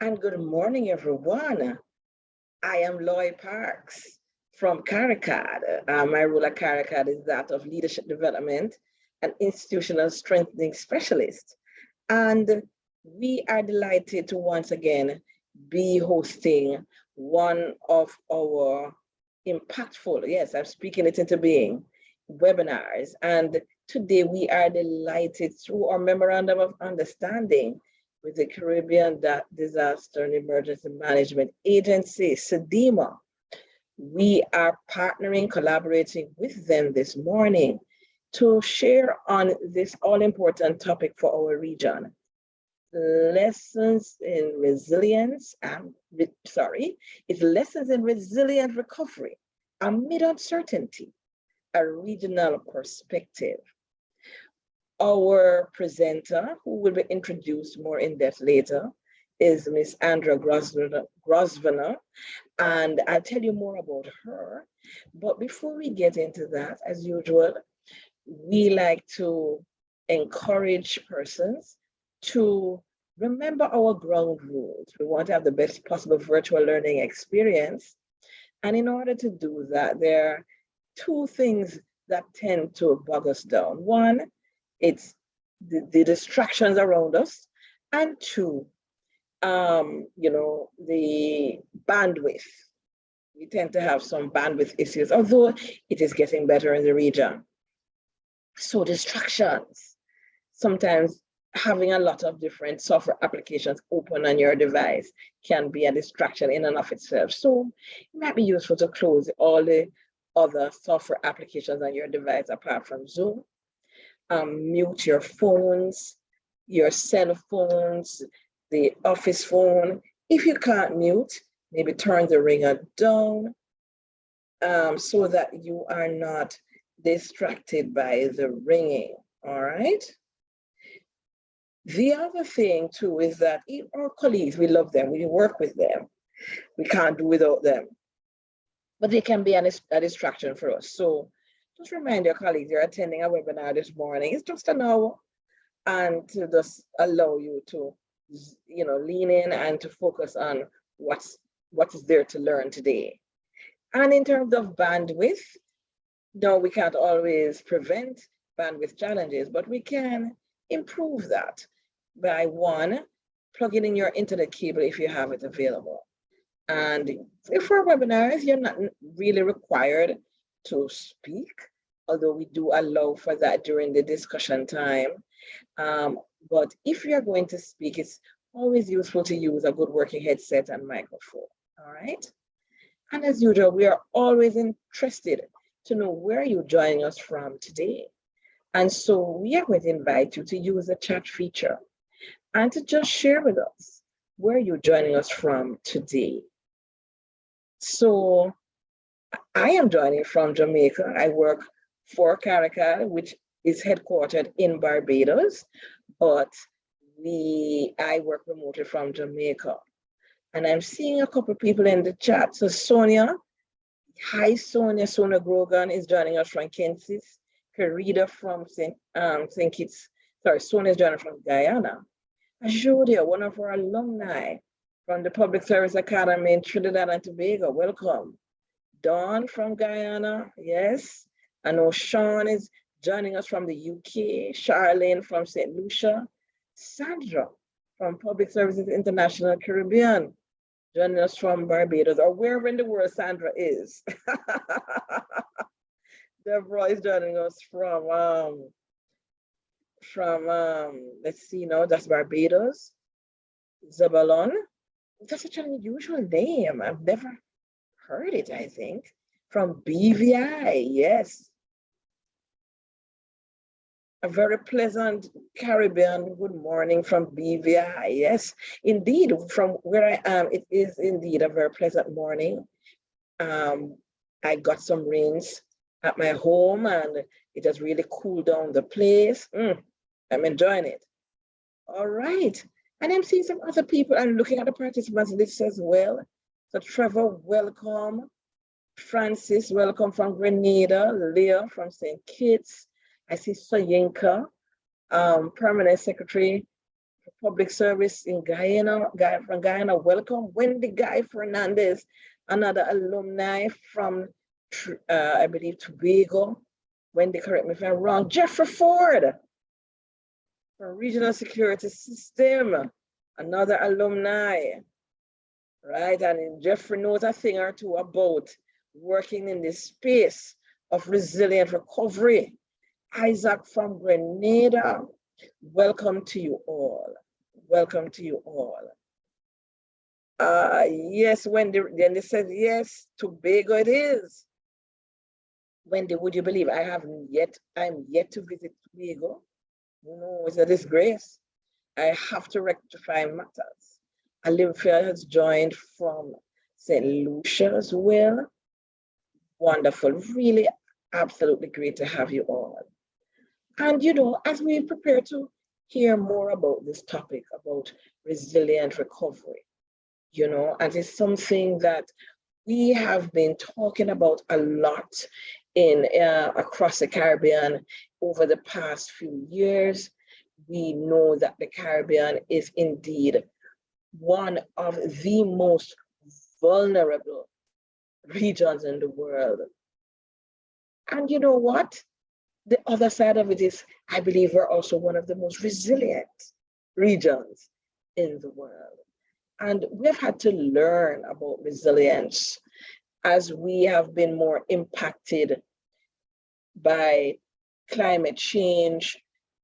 And good morning, everyone. I am Lloyd Parks from CARICAD. My role at CARICAD is that of Leadership Development and Institutional Strengthening Specialist. And we are delighted to once again be hosting one of our impactful, yes, I'm speaking it into being, webinars. And today we are delighted through our Memorandum of Understanding with the Caribbean Disaster and Emergency Management Agency, CDEMA. We are partnering, collaborating with them this morning to share on this all-important topic for our region. Lessons in resilience, it's lessons in resilient recovery amid uncertainty, a regional perspective. Our presenter, who will be introduced more in depth later, is Miss Andria Grosvenor, and I'll tell you more about her. But before we get into that, as usual, we like to encourage persons to remember our ground rules. We want to have the best possible virtual learning experience. And in order to do that, there are two things that tend to bog us down. One, it's the distractions around us, and two, the bandwidth. We tend to have some bandwidth issues, although it is getting better in the region. So distractions, sometimes having a lot of different software applications open on your device can be a distraction in and of itself. So it might be useful to close all the other software applications on your device apart from Zoom. Mute your phones, your cell phones, the office phone. If you can't mute, maybe turn the ringer down so that you are not distracted by the ringing, all right? The other thing too is that our colleagues, we love them, we work with them, we can't do without them, but they can be a distraction for us. So just remind your colleagues you're attending a webinar this morning. It's just an hour, and to just allow you to, lean in and to focus on what is there to learn today. And in terms of bandwidth, no, we can't always prevent bandwidth challenges, but we can improve that by one, plugging in your internet cable if you have it available. And for webinars, you're not really required to speak, although we do allow for that during the discussion time. But if you're going to speak, it's always useful to use a good working headset and microphone, all right? And as usual, we are always interested to know where you're joining us from today. And so we are going to invite you to use the chat feature and to just share with us where you're joining us from today. So I am joining from Jamaica. I work for CARICAD, which is headquartered in Barbados, but I work remotely from Jamaica. And I'm seeing a couple of people in the chat. So Sonia, hi Sonia. Sonia Grogan is joining us from Kansas. Karida from St. Kitts. Sorry, Sonia is joining from Guyana. Ajodia, one of our alumni from the Public Service Academy in Trinidad and Tobago. Welcome. Dawn from Guyana, yes. I know Sean is joining us from the UK. Charlene from St. Lucia. Sandra from Public Services International Caribbean, joining us from Barbados, or wherever in the world Sandra is. Deborah is joining us from let's see now, that's Barbados. Zabalon, that's such an unusual name. I've never heard it, I think. From BVI, yes. A very pleasant Caribbean good morning from BVI. Yes, indeed, from where I am, it is indeed a very pleasant morning. I got some rains at my home and it has really cooled down the place. I'm enjoying it. All right, and I'm seeing some other people. I'm looking at the participants list as well. So Trevor, welcome. Francis, welcome from Grenada. Leah from St. Kitts. I see Soyinka, Permanent Secretary public service in Guyana, guy from Guyana, welcome. Wendy Guy Fernandez, another alumni from, I believe, Tobago. Wendy, correct me if I'm wrong. Jeffrey Ford from Regional Security System, another alumni, right? And Jeffrey knows a thing or two about working in this space of resilient recovery. Isaac from Grenada, welcome to you all. Welcome to you all. Yes, Wendy says yes, Tobago it is. Wendy, would you believe I'm yet to visit Tobago? No, it's a disgrace. I have to rectify matters. Olympia has joined from St. Lucia as well. Wonderful, really absolutely great to have you all. And as we prepare to hear more about this topic, about resilient recovery, and it's something that we have been talking about a lot in across the Caribbean over the past few years. We know that the Caribbean is indeed one of the most vulnerable regions in the world. And you know what? The other side of it is, I believe we're also one of the most resilient regions in the world. And we've had to learn about resilience as we have been more impacted by climate change,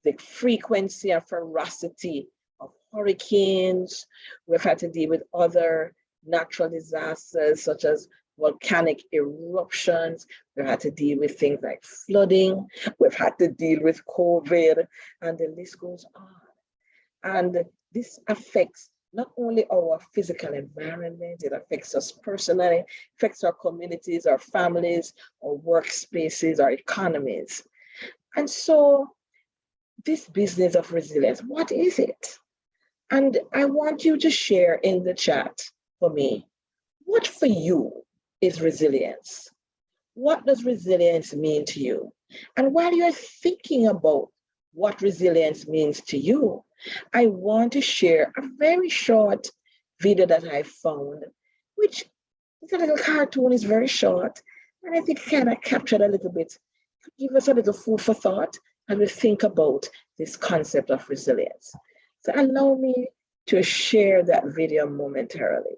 the frequency and ferocity of hurricanes. We've had to deal with other natural disasters such as volcanic eruptions. We've had to deal with things like flooding. We've had to deal with COVID, and the list goes on. And this affects not only our physical environment, it affects us personally, affects our communities, our families, our workspaces, our economies. And so this business of resilience, what is it? And I want you to share in the chat for me, what for you is resilience? What does resilience mean to you? And while you're thinking about what resilience means to you, I want to share a very short video that I found, which is a little cartoon, is very short, and I think kind of captured a little bit, give us a little food for thought as we think about this concept of resilience. So allow me to share that video momentarily.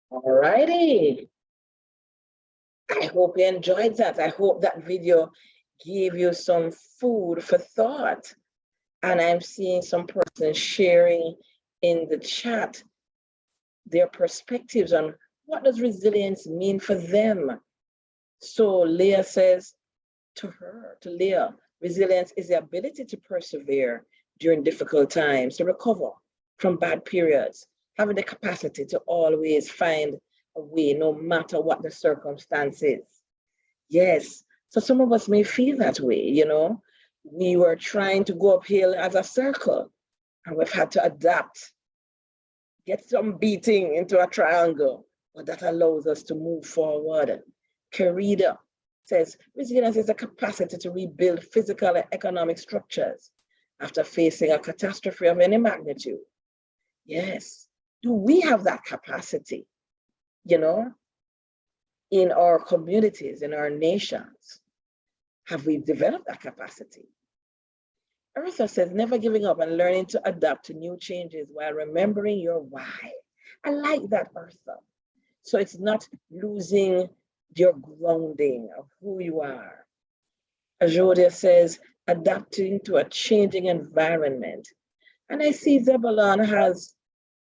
All righty. I hope you enjoyed that. I hope that video gave you some food for thought. And I'm seeing some persons sharing in the chat their perspectives on what does resilience mean for them. So Leah says to Leah, resilience is the ability to persevere during difficult times, to recover from bad periods, having the capacity to always find a way, no matter what the circumstances. Yes, so some of us may feel that way, you know. We were trying to go uphill as a circle, and we've had to adapt, get some beating into a triangle, but that allows us to move forward. Carida says, resilience is the capacity to rebuild physical and economic structures after facing a catastrophe of any magnitude. Yes, do we have that capacity, you know, in our communities, in our nations? Have we developed that capacity? Eartha says, never giving up and learning to adapt to new changes while remembering your why. I like that, Eartha. So it's not losing your grounding of who you are. Ajodia says, adapting to a changing environment. And I see Zebulon has,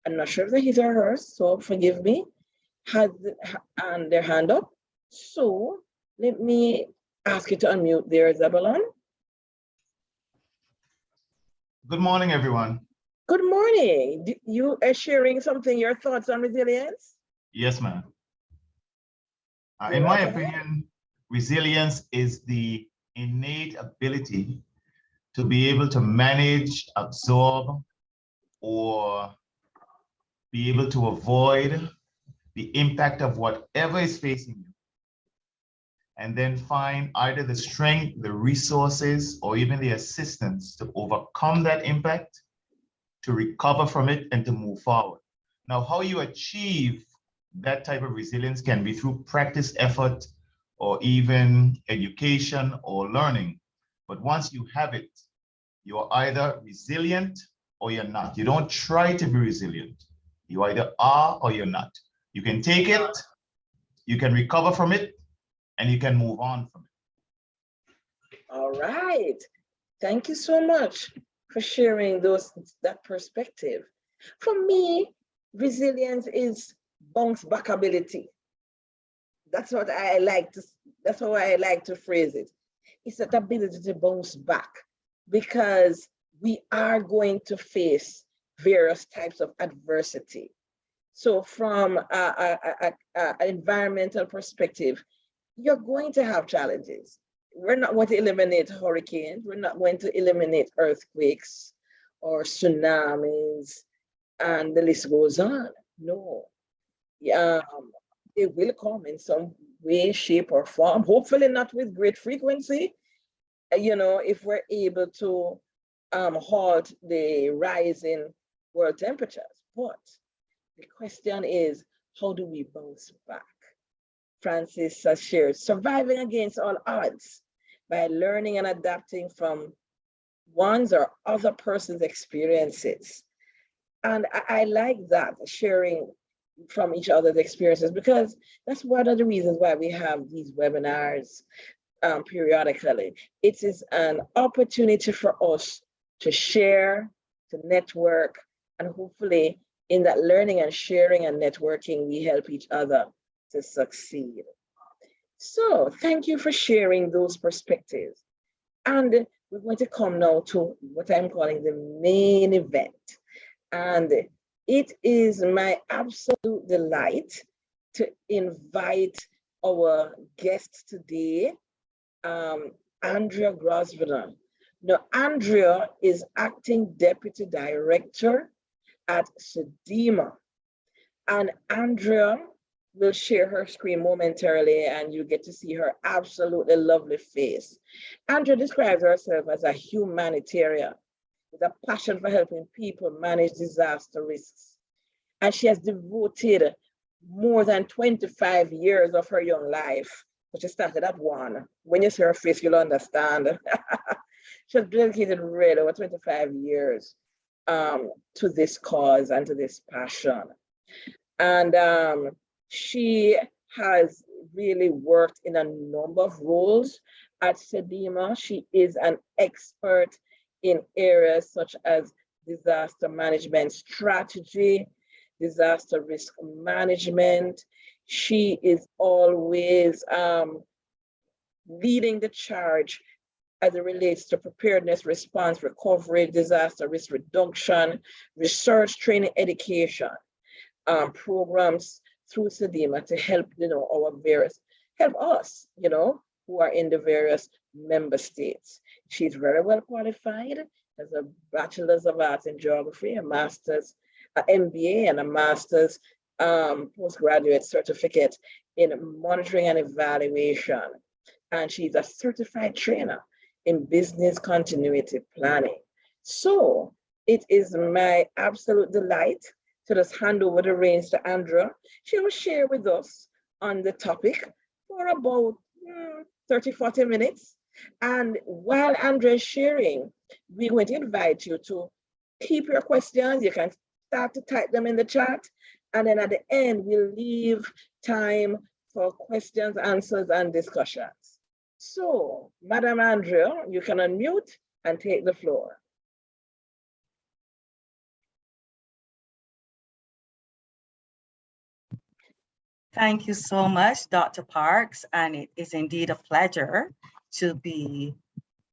I'm not sure if he's or hers, so forgive me, has their hand up. So let me ask you to unmute there, Zebulon. Good morning, everyone. Good morning. You are sharing something, your thoughts on resilience? Yes, ma'am. In my opinion, resilience is the innate ability to be able to manage, absorb, or be able to avoid the impact of whatever is facing you, and then find either the strength, the resources, or even the assistance to overcome that impact, to recover from it, and to move forward. Now, how you achieve that type of resilience can be through practice, effort, or even education or learning. But once you have it, you're either resilient or you're not. You don't try to be resilient. You either are or you're not. You can take it, you can recover from it, and you can move on from it. All right. Thank you so much for sharing that perspective. For me, resilience is bounce back ability. That's how I like to phrase it. It's that ability to bounce back, because we are going to face various types of adversity. So from an environmental perspective, you're going to have challenges. We're not going to eliminate hurricanes. We're not going to eliminate earthquakes or tsunamis, and the list goes on. No. It will come in some way, shape, or form, hopefully not with great frequency, you know, if we're able to halt the rise in world temperatures. But the question is, how do we bounce back? Francis has shared, surviving against all odds by learning and adapting from one's or other person's experiences. And I like that, sharing from each other's experiences, because that's one of the reasons why we have these webinars periodically. It is an opportunity for us to share, to network, and hopefully in that learning and sharing and networking, we help each other to succeed. So thank you for sharing those perspectives. And we're going to come now to what I'm calling the main event. And it is my absolute delight to invite our guest today, Andria Grosvenor. Now, Andria is Acting Deputy Director at CDEMA. And Andria will share her screen momentarily, and you get to see her absolutely lovely face. Andria describes herself as a humanitarian with a passion for helping people manage disaster risks. And she has devoted more than 25 years of her young life, but she started at one. When you see her face, you'll understand. She has dedicated really over 25 years to this cause and to this passion. And she has really worked in a number of roles at CDEMA. She is an expert in areas such as disaster management strategy, disaster risk management. She is always leading the charge as it relates to preparedness, response, recovery, disaster risk reduction, research, training, education programs through CDEMA to help, help us, who are in the various member states. She's very well qualified, has a bachelor's of arts in geography, a master's, an MBA, and a master's postgraduate certificate in monitoring and evaluation. And she's a certified trainer in business continuity planning. So it is my absolute delight to just hand over the reins to Andria. She will share with us on the topic for about 30, 40 minutes. And while Andria is sharing, we're going to invite you to keep your questions. You can start to type them in the chat. And then at the end, we'll leave time for questions, answers, and discussions. So, Madam Andria, you can unmute and take the floor. Thank you so much, Dr. Parks, and it is indeed a pleasure to be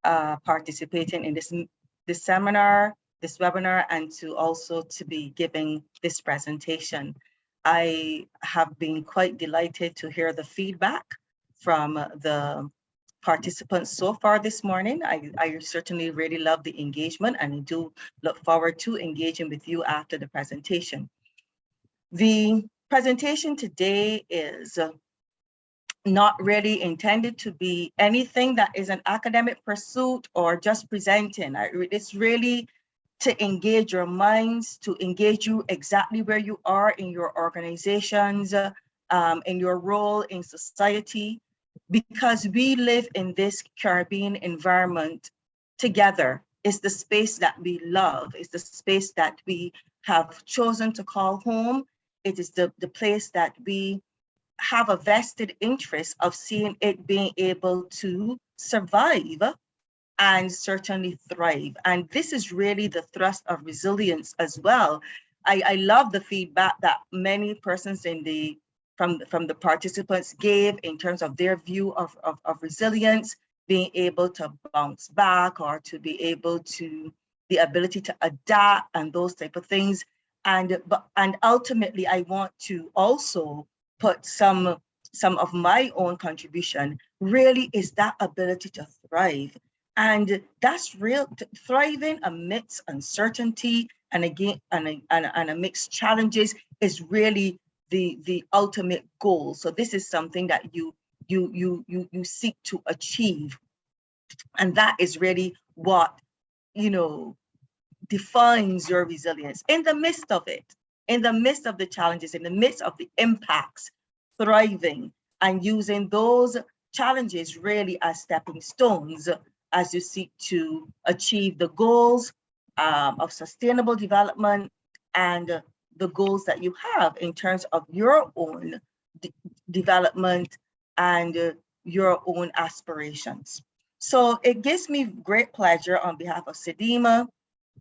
participating in this seminar, this webinar, and to be giving this presentation. I have been quite delighted to hear the feedback from the participants so far this morning. I certainly really love the engagement, and I do look forward to engaging with you after the presentation. The presentation today is not really intended to be anything that is an academic pursuit or just presenting. It's really to engage your minds, to engage you exactly where you are in your organizations, in your role in society, because we live in this Caribbean environment together. It's the space that we love. It's the space that we have chosen to call home. It is the place that we have a vested interest of seeing it being able to survive and certainly thrive. And this is really the thrust of resilience as well. I love the feedback that many persons from the participants gave in terms of their view of resilience, being able to bounce back or to be able to, the ability to adapt and those type of things. And ultimately, I want to also put some of my own contribution really is that ability to thrive. And that's real, thriving amidst uncertainty and again, and amidst challenges is really the ultimate goal. So this is something that you seek to achieve. And that is really what, defines your resilience in the midst of it, in the midst of the challenges, in the midst of the impacts, thriving and using those challenges really as stepping stones as you seek to achieve the goals of sustainable development and the goals that you have in terms of your own development and your own aspirations. So it gives me great pleasure on behalf of CDEMA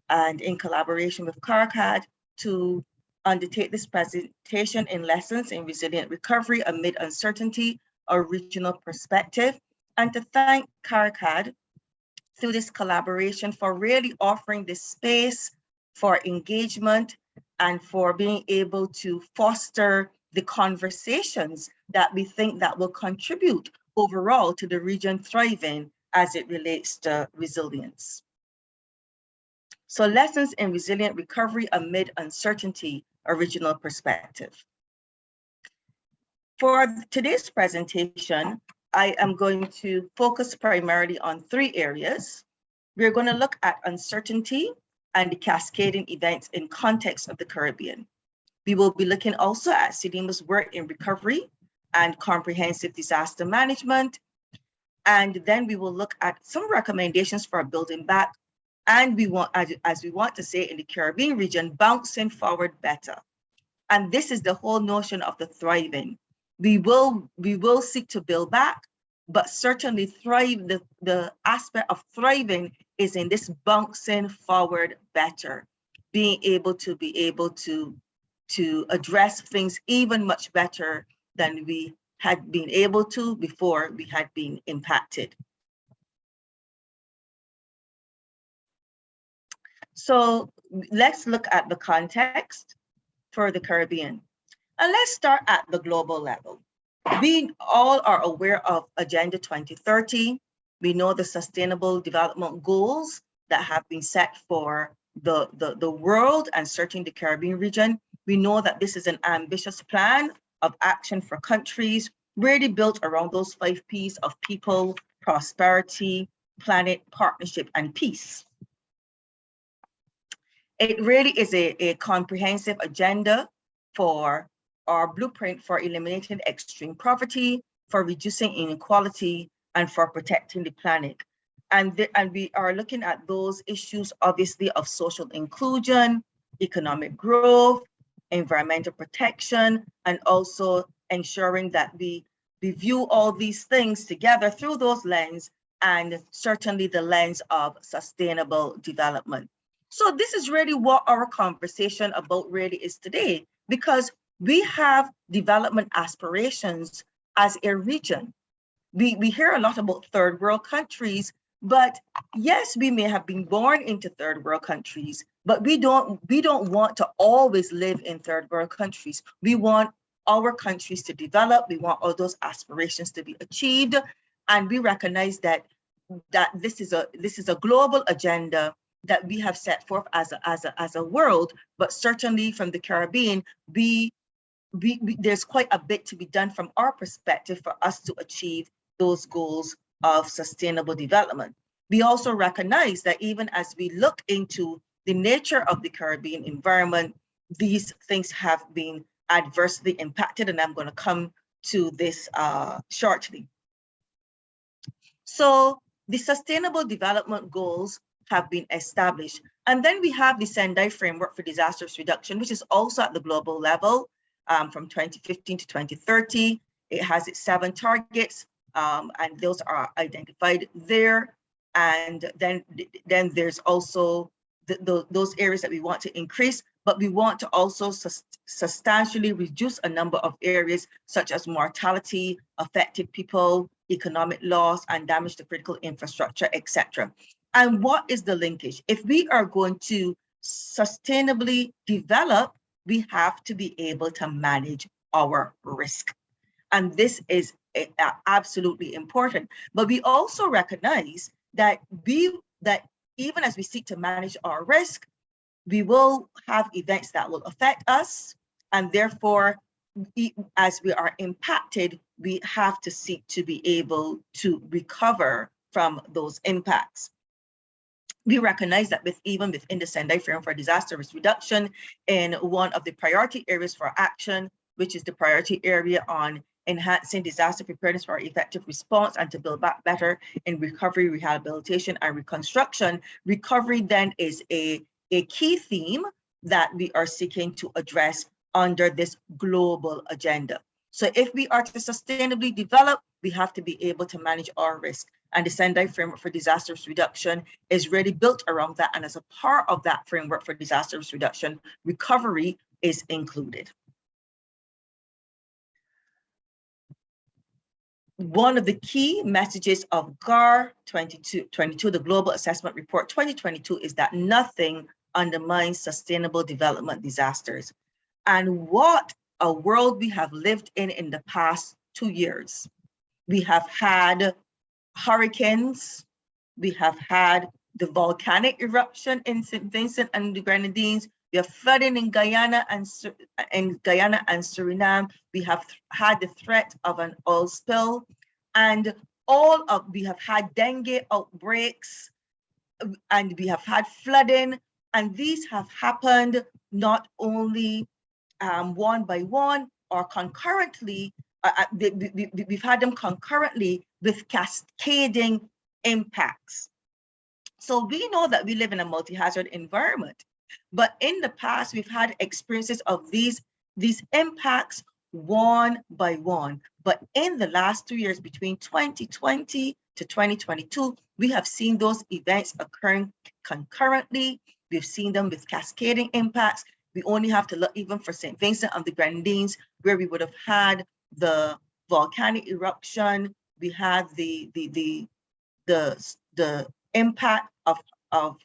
and in collaboration with CRRF to undertake this presentation in lessons in resilient recovery amid uncertainty, a regional perspective, and to thank CRRF through this collaboration for really offering this space for engagement and for being able to foster the conversations that we think that will contribute overall to the region thriving as it relates to resilience. So lessons in resilient recovery amid uncertainty, a regional perspective. For today's presentation, I am going to focus primarily on 3 areas. We're going to look at uncertainty and the cascading events in context of the Caribbean. We will be looking also at CDEMA's work in recovery and comprehensive disaster management. And then we will look at some recommendations for building back. And we want, as we want to say in the Caribbean region, bouncing forward better. And this is the whole notion of the thriving. We will seek to build back, but certainly thrive. The aspect of thriving is in this bouncing forward better, being able to address things even much better than we had been able to before we had been impacted. So let's look at the context for the Caribbean. And let's start at the global level. We all are aware of Agenda 2030. We know the Sustainable Development Goals that have been set for the world and certainly the Caribbean region. We know that this is an ambitious plan of action for countries really built around those 5 P's of people, prosperity, planet, partnership, and peace. It really is a comprehensive agenda for our blueprint for eliminating extreme poverty, for reducing inequality, and for protecting the planet. And we are looking at those issues, obviously, of social inclusion, economic growth, environmental protection, and also ensuring that we view all these things together through those lenses, and certainly the lens of sustainable development. So this is really what our conversation about really is today, because we have development aspirations as a region. We hear a lot about third world countries, but yes, we may have been born into third world countries, but we don't want to always live in third world countries. We want our countries to develop. We want all those aspirations to be achieved, and we recognize that this is a global agenda that we have set forth as a world, but certainly from the Caribbean, there's quite a bit to be done from our perspective for us to achieve those goals of sustainable development. We also recognize that even as we look into the nature of the Caribbean environment, these things have been adversely impacted, and I'm going to come to this shortly. So the Sustainable Development Goals have been established. And then we have the Sendai Framework for Disaster Risk Reduction, which is also at the global level from 2015 to 2030. It has its 7 targets, and those are identified there. And then there's also those areas that we want to increase, but we want to also substantially reduce a number of areas such as mortality, affected people, economic loss, and damage to critical infrastructure, etc. And what is the linkage? If we are going to sustainably develop, we have to be able to manage our risk. And this is absolutely important. But we also recognize that even as we seek to manage our risk, we will have events that will affect us. And therefore, as we are impacted, we have to seek to be able to recover from those impacts. We recognize that even within the Sendai Framework for Disaster Risk Reduction, in one of the priority areas for action, which is the priority area on enhancing disaster preparedness for effective response and to build back better in recovery, rehabilitation, and reconstruction. Recovery then is a key theme that we are seeking to address under this global agenda. So if we are to sustainably develop, we have to be able to manage our risk. And the Sendai Framework for Disaster Risk Reduction is really built around that. And as a part of that framework for disaster risk reduction, recovery is included. One of the key messages of GAR 2022, the Global Assessment Report 2022, is that nothing undermines sustainable development disasters. And what a world we have lived in the past 2 years. We have had hurricanes, we have had the volcanic eruption in St. Vincent and the Grenadines, we have flooding in Guyana and Suriname, we have had the threat of an oil spill, and we have had dengue outbreaks, and we have had flooding, and these have happened not only one by one or concurrently, we've had them concurrently, with cascading impacts. So we know that we live in a multi-hazard environment, but in the past, we've had experiences of these impacts one by one. But in the last 2 years, between 2020 to 2022, we have seen those events occurring concurrently. We've seen them with cascading impacts. We only have to look even for St. Vincent and the Grenadines, where we would have had the volcanic eruption. We had the impact of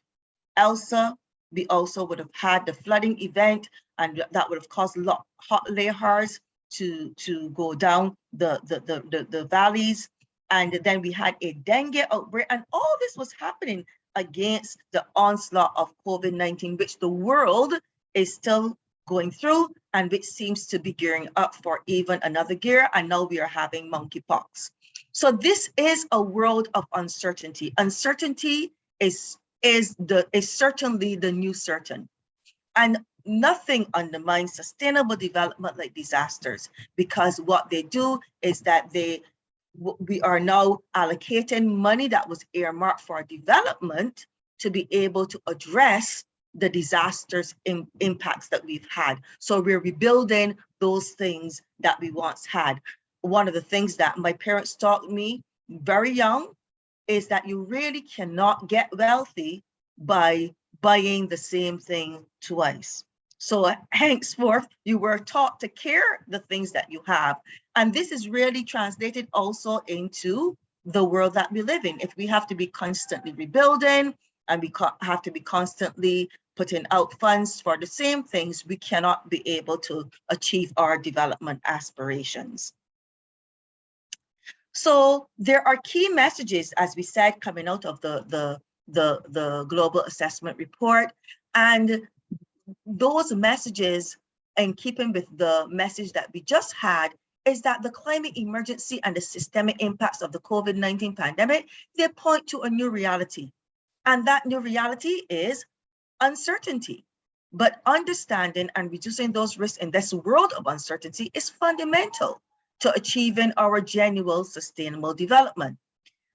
Elsa. We also would have had the flooding event, and that would have caused hot lahars to go down the valleys. And then we had a dengue outbreak, and all this was happening against the onslaught of COVID-19, which the world is still going through, and which seems to be gearing up for even another gear. And now we are having monkeypox. So this is a world of uncertainty. Uncertainty is certainly the new certain. And nothing undermines sustainable development like disasters, because what they do is that we are now allocating money that was earmarked for development to be able to address the disasters impacts that we've had. So we're rebuilding those things that we once had. One of the things that my parents taught me very young is that you really cannot get wealthy by buying the same thing twice. So henceforth, you were taught to care the things that you have. And this is really translated also into the world that we live in. If we have to be constantly rebuilding and we have to be constantly putting out funds for the same things, we cannot be able to achieve our development aspirations. So there are key messages, as we said, coming out of the global assessment report. And those messages, in keeping with the message that we just had, is that the climate emergency and the systemic impacts of the COVID-19 pandemic, they point to a new reality. And that new reality is uncertainty. But understanding and reducing those risks in this world of uncertainty is fundamental to achieving our genuine sustainable development.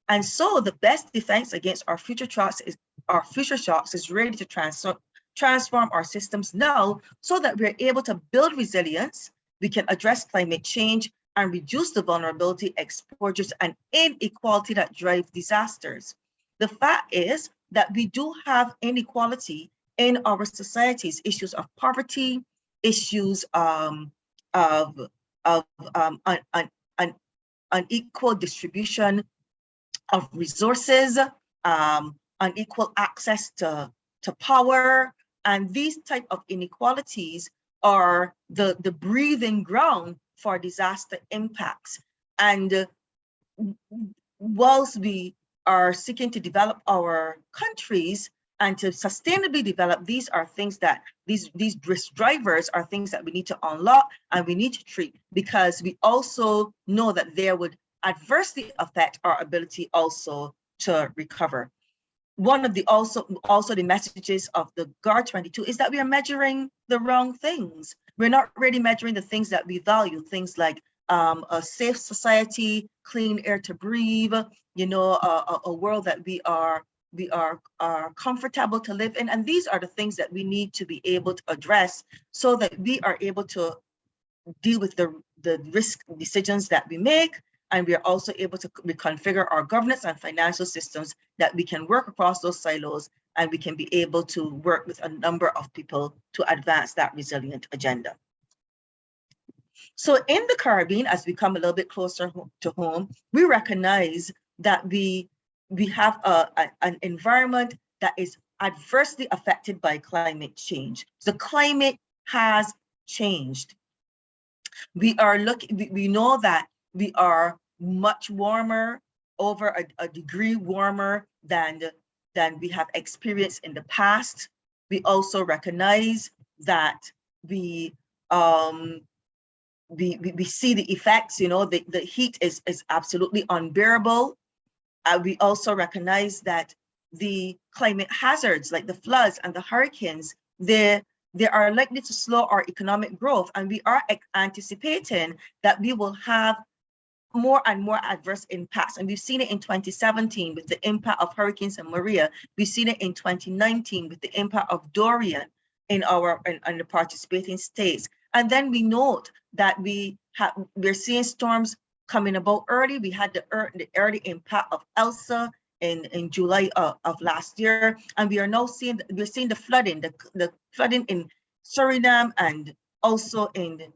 And so the best defense against our future shocks is really to transform our systems now so that we're able to build resilience, we can address climate change and reduce the vulnerability, exposures, and inequality that drive disasters. The fact is that we do have inequality in our societies, issues of poverty, issues of unequal distribution of resources, unequal access to power. And these type of inequalities are the breathing ground for disaster impacts. And whilst we are seeking to develop our countries and to sustainably develop, these are things that these risk drivers are things that we need to unlock and we need to treat, because we also know that they would adversely affect our ability also to recover. One of the also the messages of the GAR 22 is that we are measuring the wrong things. We're not really measuring the things that we value, things like a safe society, clean air to breathe, a world that we are comfortable to live in. And these are the things that we need to be able to address so that we are able to deal with the risk decisions that we make. And we are also able to reconfigure our governance and financial systems that we can work across those silos, and we can be able to work with a number of people to advance that resilient agenda. So in the Caribbean, as we come a little bit closer to home, we recognize that we have an environment that is adversely affected by climate change. The climate has changed. We know that we are much warmer, over a degree warmer than we have experienced in the past. We also recognize that we see the effects. The heat is absolutely unbearable. We also recognize that the climate hazards like the floods and the hurricanes, they are likely to slow our economic growth, and we are anticipating that we will have more and more adverse impacts. And we've seen it in 2017 with the impact of Hurricanes and Maria. We've seen it in 2019 with the impact of Dorian in the participating states. And then we note that we're seeing storms coming about early. We had the early impact of Elsa in July of last year, and we are now seeing the flooding, the flooding in Suriname and also in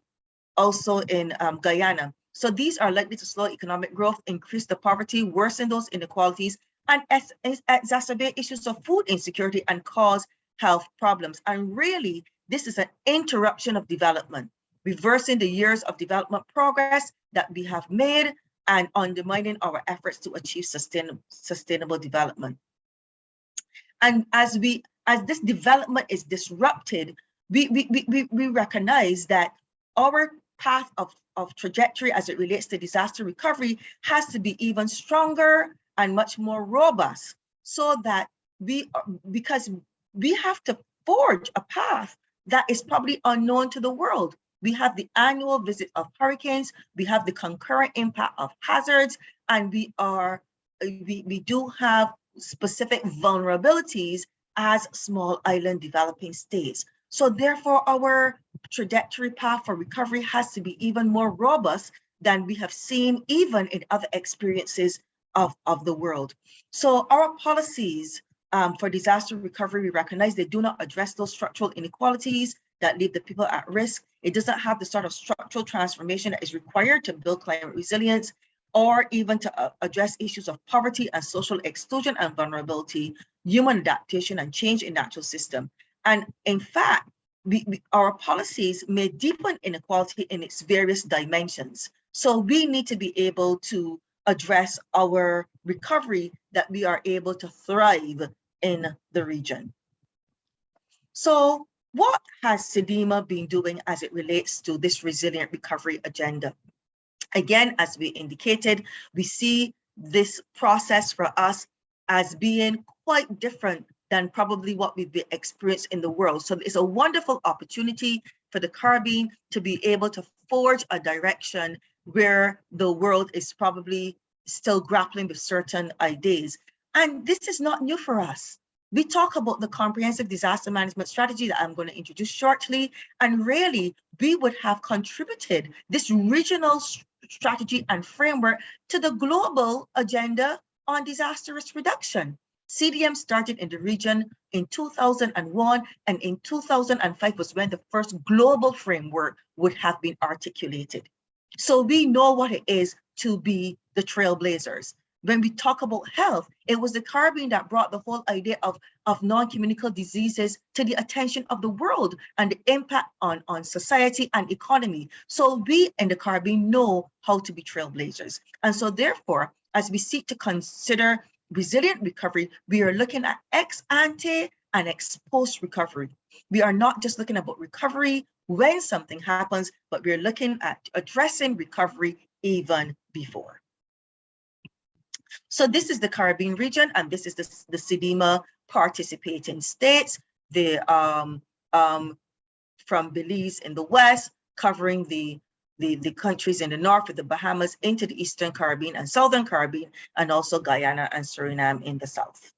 Guyana. So these are likely to slow economic growth, increase the poverty, worsen those inequalities, and exacerbate issues of food insecurity and cause health problems. And really, this is an interruption of development, reversing the years of development progress that we have made and undermining our efforts to achieve sustainable development. And as this development is disrupted, we recognize that our path of trajectory as it relates to disaster recovery has to be even stronger and much more robust, so that because we have to forge a path that is probably unknown to the world. We have the annual visit of hurricanes, we have the concurrent impact of hazards, and we do have specific vulnerabilities as small island developing states. So therefore, our trajectory path for recovery has to be even more robust than we have seen even in other experiences of the world. So our policies for disaster recovery, we recognize they do not address those structural inequalities that leave the people at risk. It doesn't have the sort of structural transformation that is required to build climate resilience, or even to address issues of poverty and social exclusion and vulnerability, human adaptation and change in natural system. And in fact, our policies may deepen inequality in its various dimensions. So we need to be able to address our recovery that we are able to thrive in the region. So what has CDEMA been doing as it relates to this resilient recovery agenda? Again, as we indicated, we see this process for us as being quite different than probably what we've experienced in the world. So it's a wonderful opportunity for the Caribbean to be able to forge a direction where the world is probably still grappling with certain ideas. And this is not new for us. We talk about the comprehensive disaster management strategy that I'm going to introduce shortly. And really, we would have contributed this regional strategy and framework to the global agenda on disaster risk reduction. CDM started in the region in 2001, and in 2005 was when the first global framework would have been articulated. So we know what it is to be the trailblazers. When we talk about health, it was the Caribbean that brought the whole idea of non-communicable diseases to the attention of the world and the impact on society and economy. So we in the Caribbean know how to be trailblazers. And so therefore, as we seek to consider resilient recovery, we are looking at ex ante and ex post recovery. We are not just looking about recovery when something happens, but we're looking at addressing recovery even before. So this is the Caribbean region, and this is the CDEMA participating states. From Belize in the west, covering the countries in the north with the Bahamas into the Eastern Caribbean and Southern Caribbean, and also Guyana and Suriname in the south.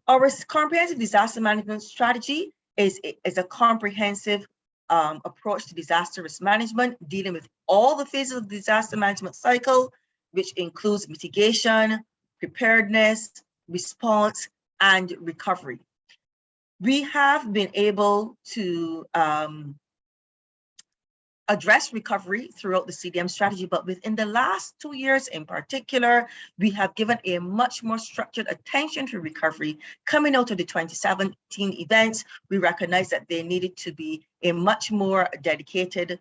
Our comprehensive disaster management strategy is a comprehensive approach to disaster risk management, dealing with all the phases of the disaster management cycle, which includes mitigation, preparedness, response, and recovery. We have been able to address recovery throughout the CDM strategy, but within the last 2 years in particular, we have given a much more structured attention to recovery. Coming out of the 2017 events, we recognized that there needed to be a much more dedicated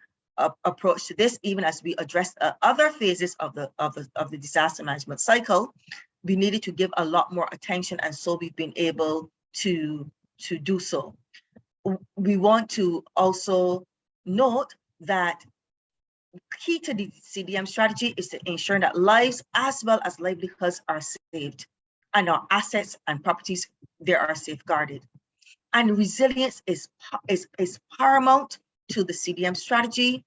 approach to this, even as we address other phases of the disaster management cycle. We needed to give a lot more attention, and so we've been able to do so. We want to also note that key to the CDM strategy is to ensure that lives as well as livelihoods are saved, and our assets and properties there are safeguarded. And resilience is paramount to the CDM strategy.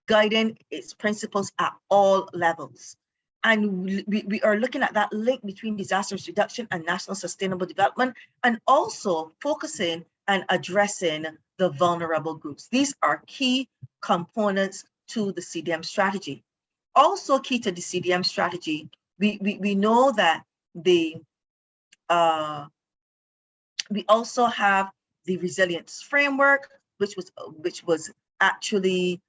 guiding its principles at all levels. And we are looking at that link between disaster reduction and national sustainable development, and also focusing and addressing the vulnerable groups. These are key components to the CDM strategy. Also key to the CDM strategy, we know that we also have the resilience framework, which was actually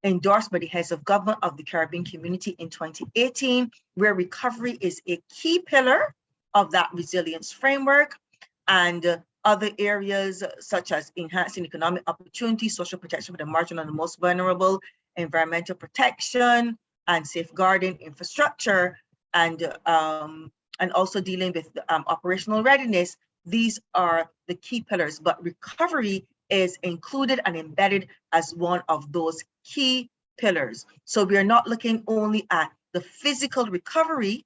endorsed by the heads of government of the Caribbean community in 2018, where recovery is a key pillar of that resilience framework, and other areas such as enhancing economic opportunity, social protection for the marginal and the most vulnerable, environmental protection, and safeguarding infrastructure, and also dealing with operational readiness. These are the key pillars, but recovery is included and embedded as one of those key pillars. So we are not looking only at the physical recovery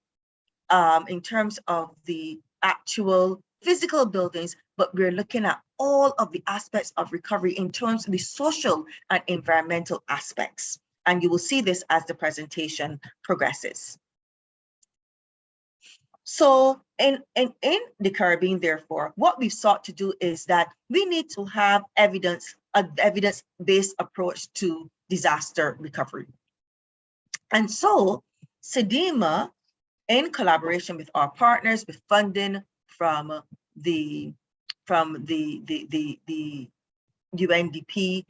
in terms of the actual physical buildings, but we're looking at all of the aspects of recovery in terms of the social and environmental aspects. And you will see this as the presentation progresses. So in the Caribbean, therefore, what we've sought to do is that we need to have an evidence-based approach to disaster recovery. And so CDEMA, in collaboration with our partners, with funding from the UNDP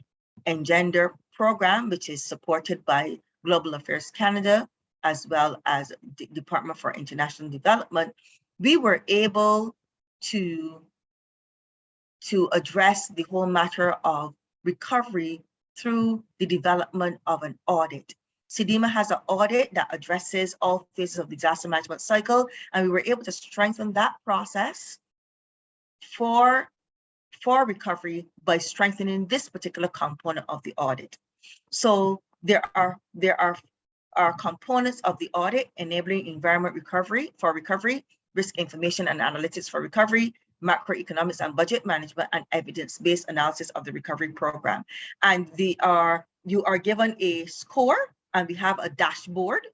Engender program, which is supported by Global Affairs Canada, as well as the Department for International Development, we were able to address the whole matter of recovery through the development of an audit. CDEMA has an audit that addresses all phases of the disaster management cycle, and we were able to strengthen that process for recovery by strengthening this particular component of the audit. So there are components of the audit enabling environment recovery, risk information and analytics for recovery, macroeconomics and budget management, and evidence-based analysis of the recovery program. And you are given a score, and we have a dashboard.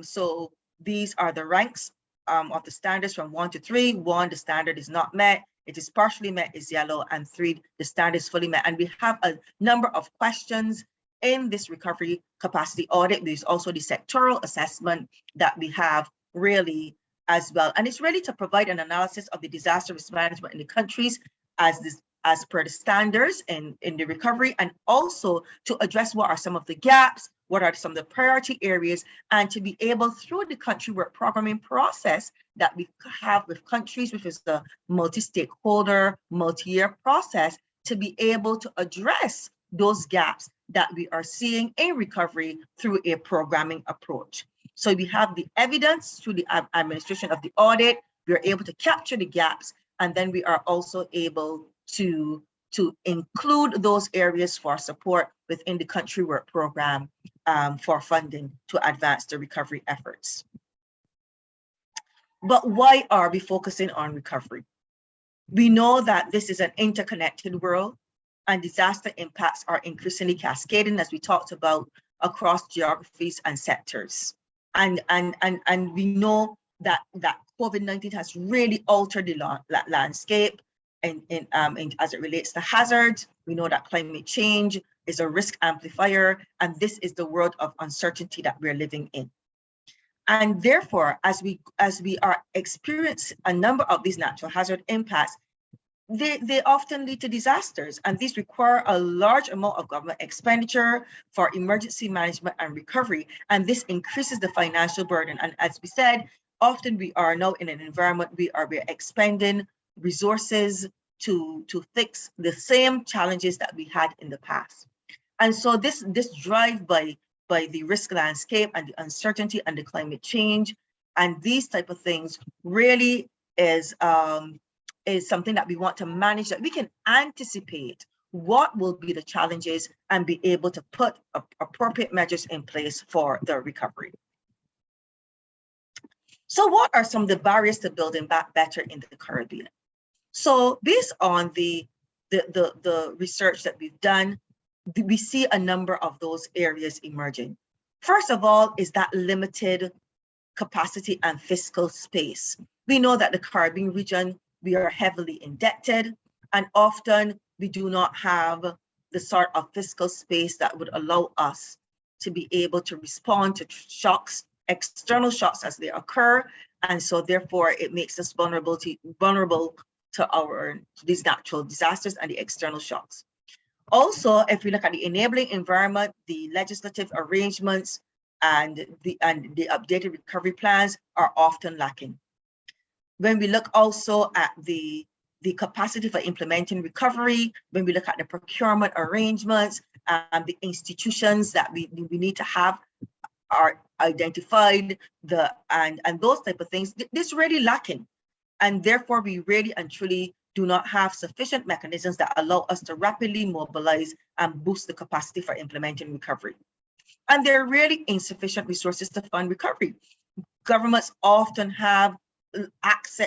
So these are the ranks of the standards from 1 to 3. 1, the standard is not met. It is partially met, is yellow, and 3, the standard is fully met. And we have a number of questions in this recovery capacity audit. There's also the sectoral assessment that we have really as well. And it's really to provide an analysis of the disaster risk management in the countries as per the standards in the recovery, and also to address what are some of the gaps, what are some of the priority areas, and to be able, through the country work programming process that we have with countries, which is the multi-stakeholder, multi-year process, to be able to address those gaps that we are seeing in recovery through a programming approach. So we have the evidence through the administration of the audit, we are able to capture the gaps, and then we are also able to include those areas for support within the country work program for funding to advance the recovery efforts. But why are we focusing on recovery? We know that this is an interconnected world, and disaster impacts are increasingly cascading, as we talked about, across geographies and sectors. And we know that COVID-19 has really altered the landscape and as it relates to hazards. We know that climate change is a risk amplifier, and this is the world of uncertainty that we're living in. And therefore, as we are experiencing a number of these natural hazard impacts, they often lead to disasters, and these require a large amount of government expenditure for emergency management and recovery, and this increases the financial burden. And as we said, often we are now in an environment we're expending resources to fix the same challenges that we had in the past. And so this drive by the risk landscape and the uncertainty and the climate change and these type of things really is something that we want to manage, that we can anticipate what will be the challenges and be able to put appropriate measures in place for the recovery. So what are some of the barriers to building back better in the Caribbean? So based on the research that we've done, we see a number of those areas emerging. First of all is that limited capacity and fiscal space. We know that the Caribbean region, we are heavily indebted, and often we do not have the sort of fiscal space that would allow us to be able to respond to shocks, external shocks as they occur. And so therefore it makes us vulnerable to these natural disasters and the external shocks. Also, if we look at the enabling environment, the legislative arrangements and the updated recovery plans are often lacking. When we look also at the capacity for implementing recovery, when we look at the procurement arrangements and the institutions that we need to have are identified, and those type of things, this is really lacking. And therefore, we really and truly do not have sufficient mechanisms that allow us to rapidly mobilize and boost the capacity for implementing recovery. And there are really insufficient resources to fund recovery. Governments often have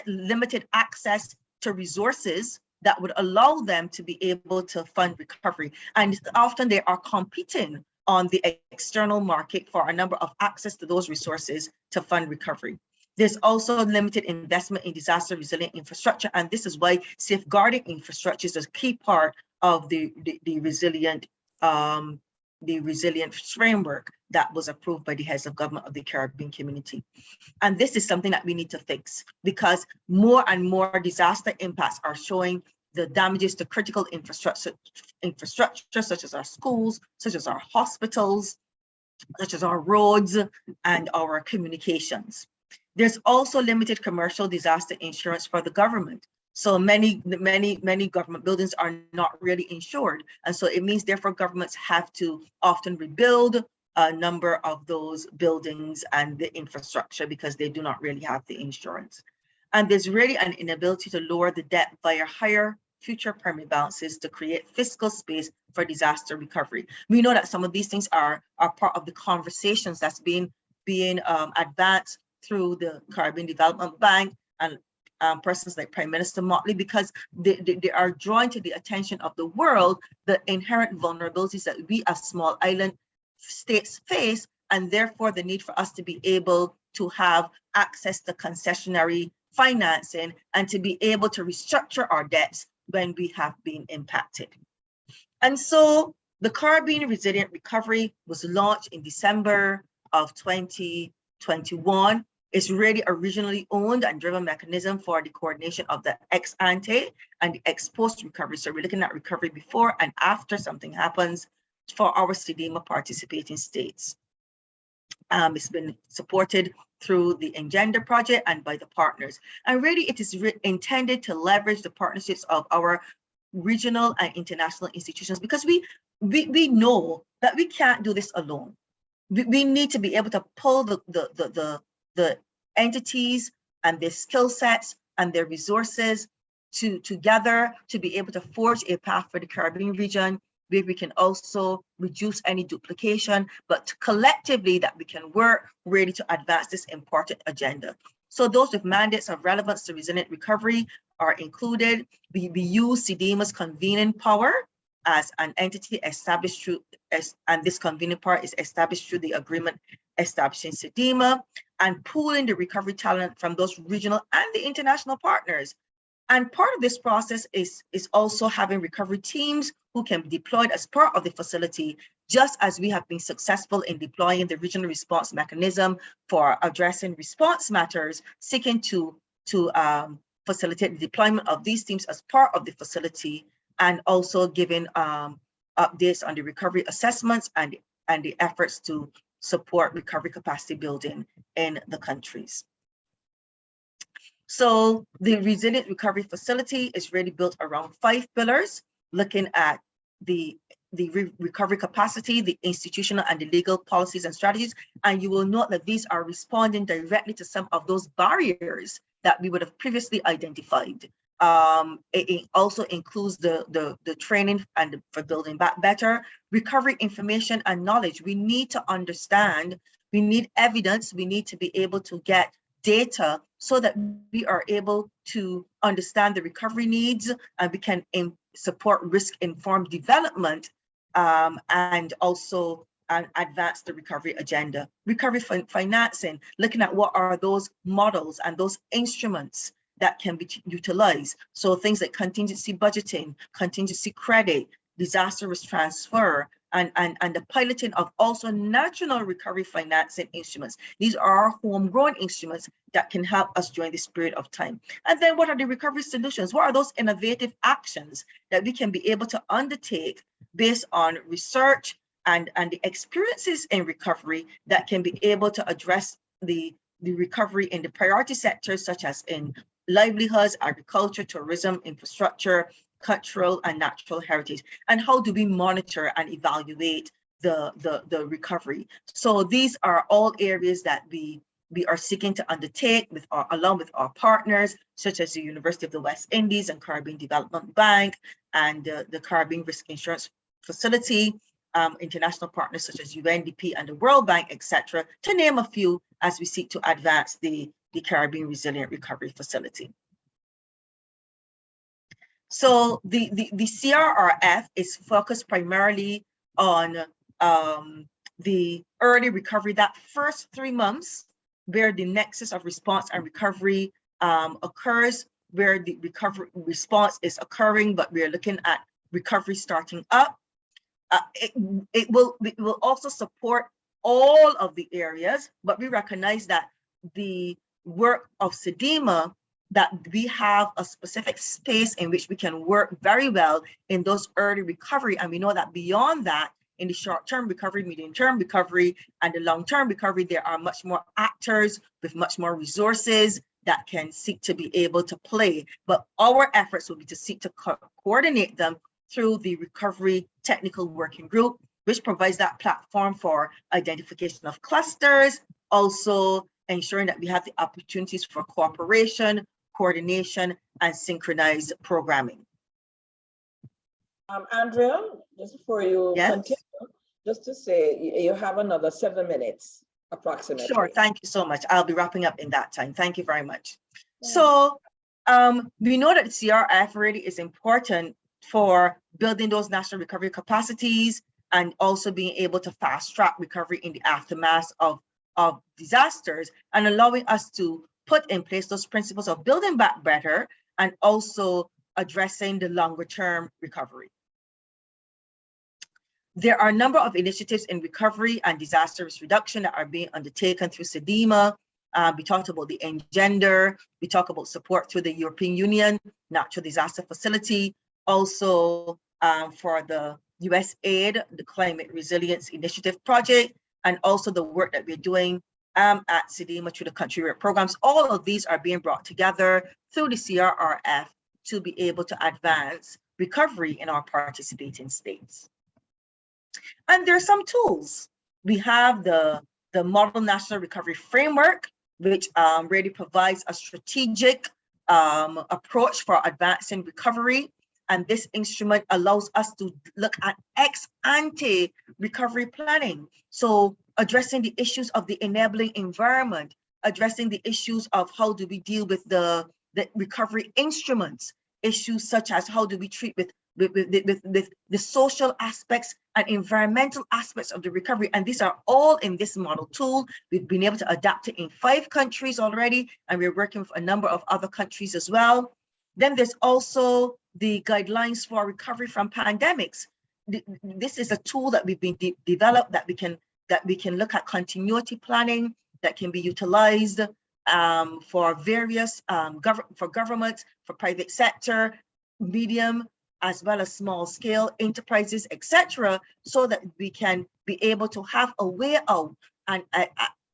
limited access to resources that would allow them to be able to fund recovery. And often they are competing on the external market for a number of access to those resources to fund recovery. There's also limited investment in disaster resilient infrastructure, and this is why safeguarding infrastructure is a key part of the resilient framework that was approved by the heads of government of the Caribbean community. And this is something that we need to fix, because more and more disaster impacts are showing the damages to critical infrastructure such as our schools, such as our hospitals, such as our roads and our communications. There's also limited commercial disaster insurance for the government. So many government buildings are not really insured. And so it means therefore governments have to often rebuild a number of those buildings and the infrastructure because they do not really have the insurance. And there's really an inability to lower the debt via higher future permit balances to create fiscal space for disaster recovery. We know that some of these things are part of the conversations that's being advanced through the Caribbean Development Bank and persons like Prime Minister Motley, because they are drawing to the attention of the world the inherent vulnerabilities that we as small island states face, and therefore the need for us to be able to have access to concessionary financing and to be able to restructure our debts when we have been impacted. And so the Caribbean Resilient Recovery was launched in December of 2021. It's really originally owned and driven mechanism for the coordination of the ex ante and the ex post recovery. So we're looking at recovery before and after something happens for our CDEMA participating states. It's been supported through the Engender project and by the partners. And really it is intended to leverage the partnerships of our regional and international institutions, because we know that we can't do this alone. We need to be able to pull the entities and their skill sets and their resources together to be able to forge a path for the Caribbean region where we can also reduce any duplication, but collectively that we can work really to advance this important agenda. So those with mandates of relevance to resilient recovery are included. We use CDEMA's convening power as an entity established through, and this convening power is established through the agreement establishing CDEMA, and pooling the recovery talent from those regional and the international partners. And part of this process is also having recovery teams who can be deployed as part of the facility, just as we have been successful in deploying the regional response mechanism for addressing response matters, seeking to facilitate the deployment of these teams as part of the facility, and also giving updates on the recovery assessments and the efforts to support recovery capacity building in the countries. So the Resilient Recovery Facility is really built around 5 pillars, looking at the recovery capacity, the institutional and the legal policies and strategies. And you will note that these are responding directly to some of those barriers that we would have previously identified. It also includes the training and for building back better, recovery information and knowledge. We need to understand, we need evidence, we need to be able to get data so that we are able to understand the recovery needs and we can support risk-informed development and also advance the recovery agenda. Recovery financing, looking at what are those models and those instruments that can be utilized. So things like contingency budgeting, contingency credit, disaster risk transfer, and the piloting of also national recovery financing instruments. These are homegrown instruments that can help us during this period of time. And then what are the recovery solutions? What are those innovative actions that we can be able to undertake based on research and the experiences in recovery that can be able to address the recovery in the priority sectors, such as in livelihoods, agriculture, tourism, infrastructure, cultural and natural heritage, and how do we monitor and evaluate the recovery? So these are all areas that we are seeking to undertake along with our partners, such as the University of the West Indies and Caribbean Development Bank and the Caribbean Risk Insurance Facility, international partners such as UNDP and the World Bank, etc., to name a few, as we seek to advance the Caribbean Resilient Recovery Facility. So the CRRF is focused primarily on the early recovery, that first 3 months where the nexus of response and recovery occurs, where the recovery response is occurring, but we're looking at recovery starting up. It will also support all of the areas, but we recognize that the work of CDEMA, that we have a specific space in which we can work very well in those early recovery. And we know that beyond that, in the short-term recovery, medium-term recovery, and the long-term recovery, there are much more actors with much more resources that can seek to be able to play. But our efforts will be to seek to coordinate them through the Recovery Technical Working Group, which provides that platform for identification of clusters, also ensuring that we have the opportunities for cooperation, coordination, and synchronized programming. Andrea, just before you Yes? continue, just to say you have another 7 minutes approximately. Sure, thank you so much. I'll be wrapping up in that time. Thank you very much. Yeah. So we know that CRRF really is important for building those national recovery capacities and also being able to fast track recovery in the aftermath of disasters, and allowing us to put in place those principles of building back better and also addressing the longer term recovery. There are a number of initiatives in recovery and disaster risk reduction that are being undertaken through CDEMA. We talked about the Engender, we talk about support through the European Union Natural Disaster Facility, also for the USAID, the Climate Resilience Initiative Project, and also the work that we're doing at CDEMA through the country work programs. All of these are being brought together through the CRRF to be able to advance recovery in our participating states. And there are some tools. We have the Model National Recovery Framework, which really provides a strategic approach for advancing recovery. And this instrument allows us to look at ex-ante recovery planning. So addressing the issues of the enabling environment, addressing the issues of how do we deal with the recovery instruments, issues such as how do we treat with the social aspects and environmental aspects of the recovery. And these are all in this model tool. We've been able to adapt it in 5 countries already, and we're working with a number of other countries as well. Then there's also the guidelines for recovery from pandemics. This is a tool that we've been developed that we can look at continuity planning that can be utilized for various for governments, for private sector, medium, as well as small scale enterprises, etc., so that we can be able to have a way out and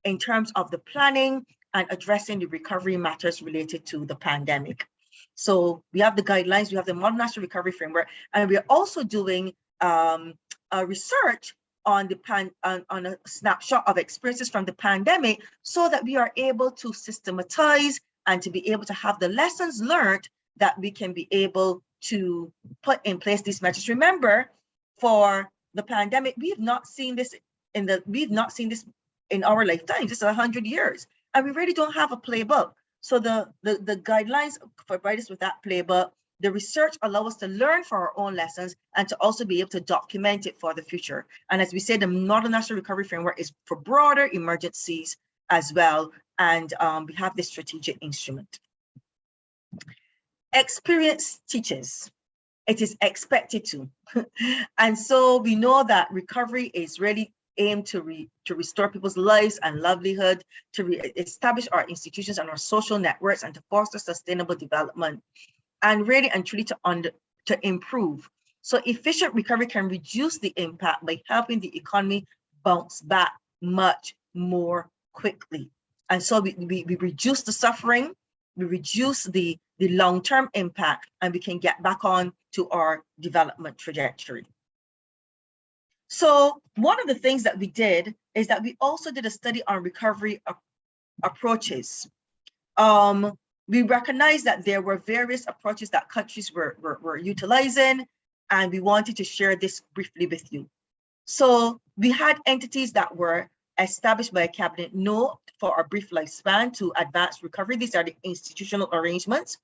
in terms of the planning and addressing the recovery matters related to the pandemic. So we have the guidelines, we have the Model National Recovery Framework, and we are also doing a research on on a snapshot of experiences from the pandemic, so that we are able to systematize and to be able to have the lessons learned that we can be able to put in place these measures. Remember, for the pandemic, we've not seen this in our lifetimes. This is 100 years, and we really don't have a playbook. So the guidelines provide us with that playbook. the research allows us to learn for our own lessons and to also be able to document it for the future. And as we said, the Northern National Recovery Framework is for broader emergencies as well. And we have this strategic instrument. Experience teaches. It is expected to. And so we know that recovery is really aimed to restore people's lives and livelihood, to establish our institutions and our social networks, and to foster sustainable development, and really and truly to improve. So efficient recovery can reduce the impact by helping the economy bounce back much more quickly. And so we reduce the suffering, we reduce the long-term impact, and we can get back on to our development trajectory. So one of the things that we did is that we also did a study on recovery approaches. We recognized that there were various approaches that countries were utilizing, and we wanted to share this briefly with you. So we had entities that were established by a cabinet note for a brief lifespan to advance recovery. These are the institutional arrangements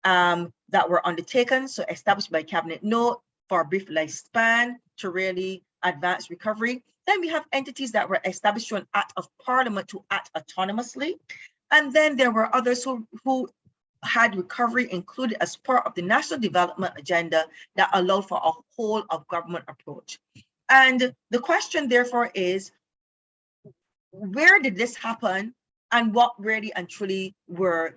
that were undertaken, so established by a cabinet note for a brief lifespan to really advance recovery. Then we have entities that were established through an act of parliament to act autonomously. And then there were others who had recovery included as part of the national development agenda that allowed for a whole of government approach. And the question therefore is, where did this happen, and what really and truly were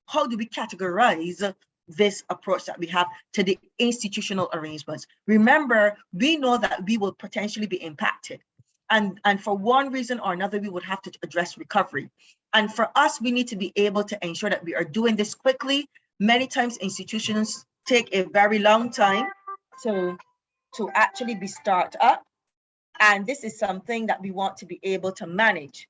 how do we categorize this approach that we have to the institutional arrangements? Remember, we know that we will potentially be impacted. And for one reason or another, we would have to address recovery. And for us, we need to be able to ensure that we are doing this quickly. Many times institutions take a very long time to actually be start up. And this is something that we want to be able to manage.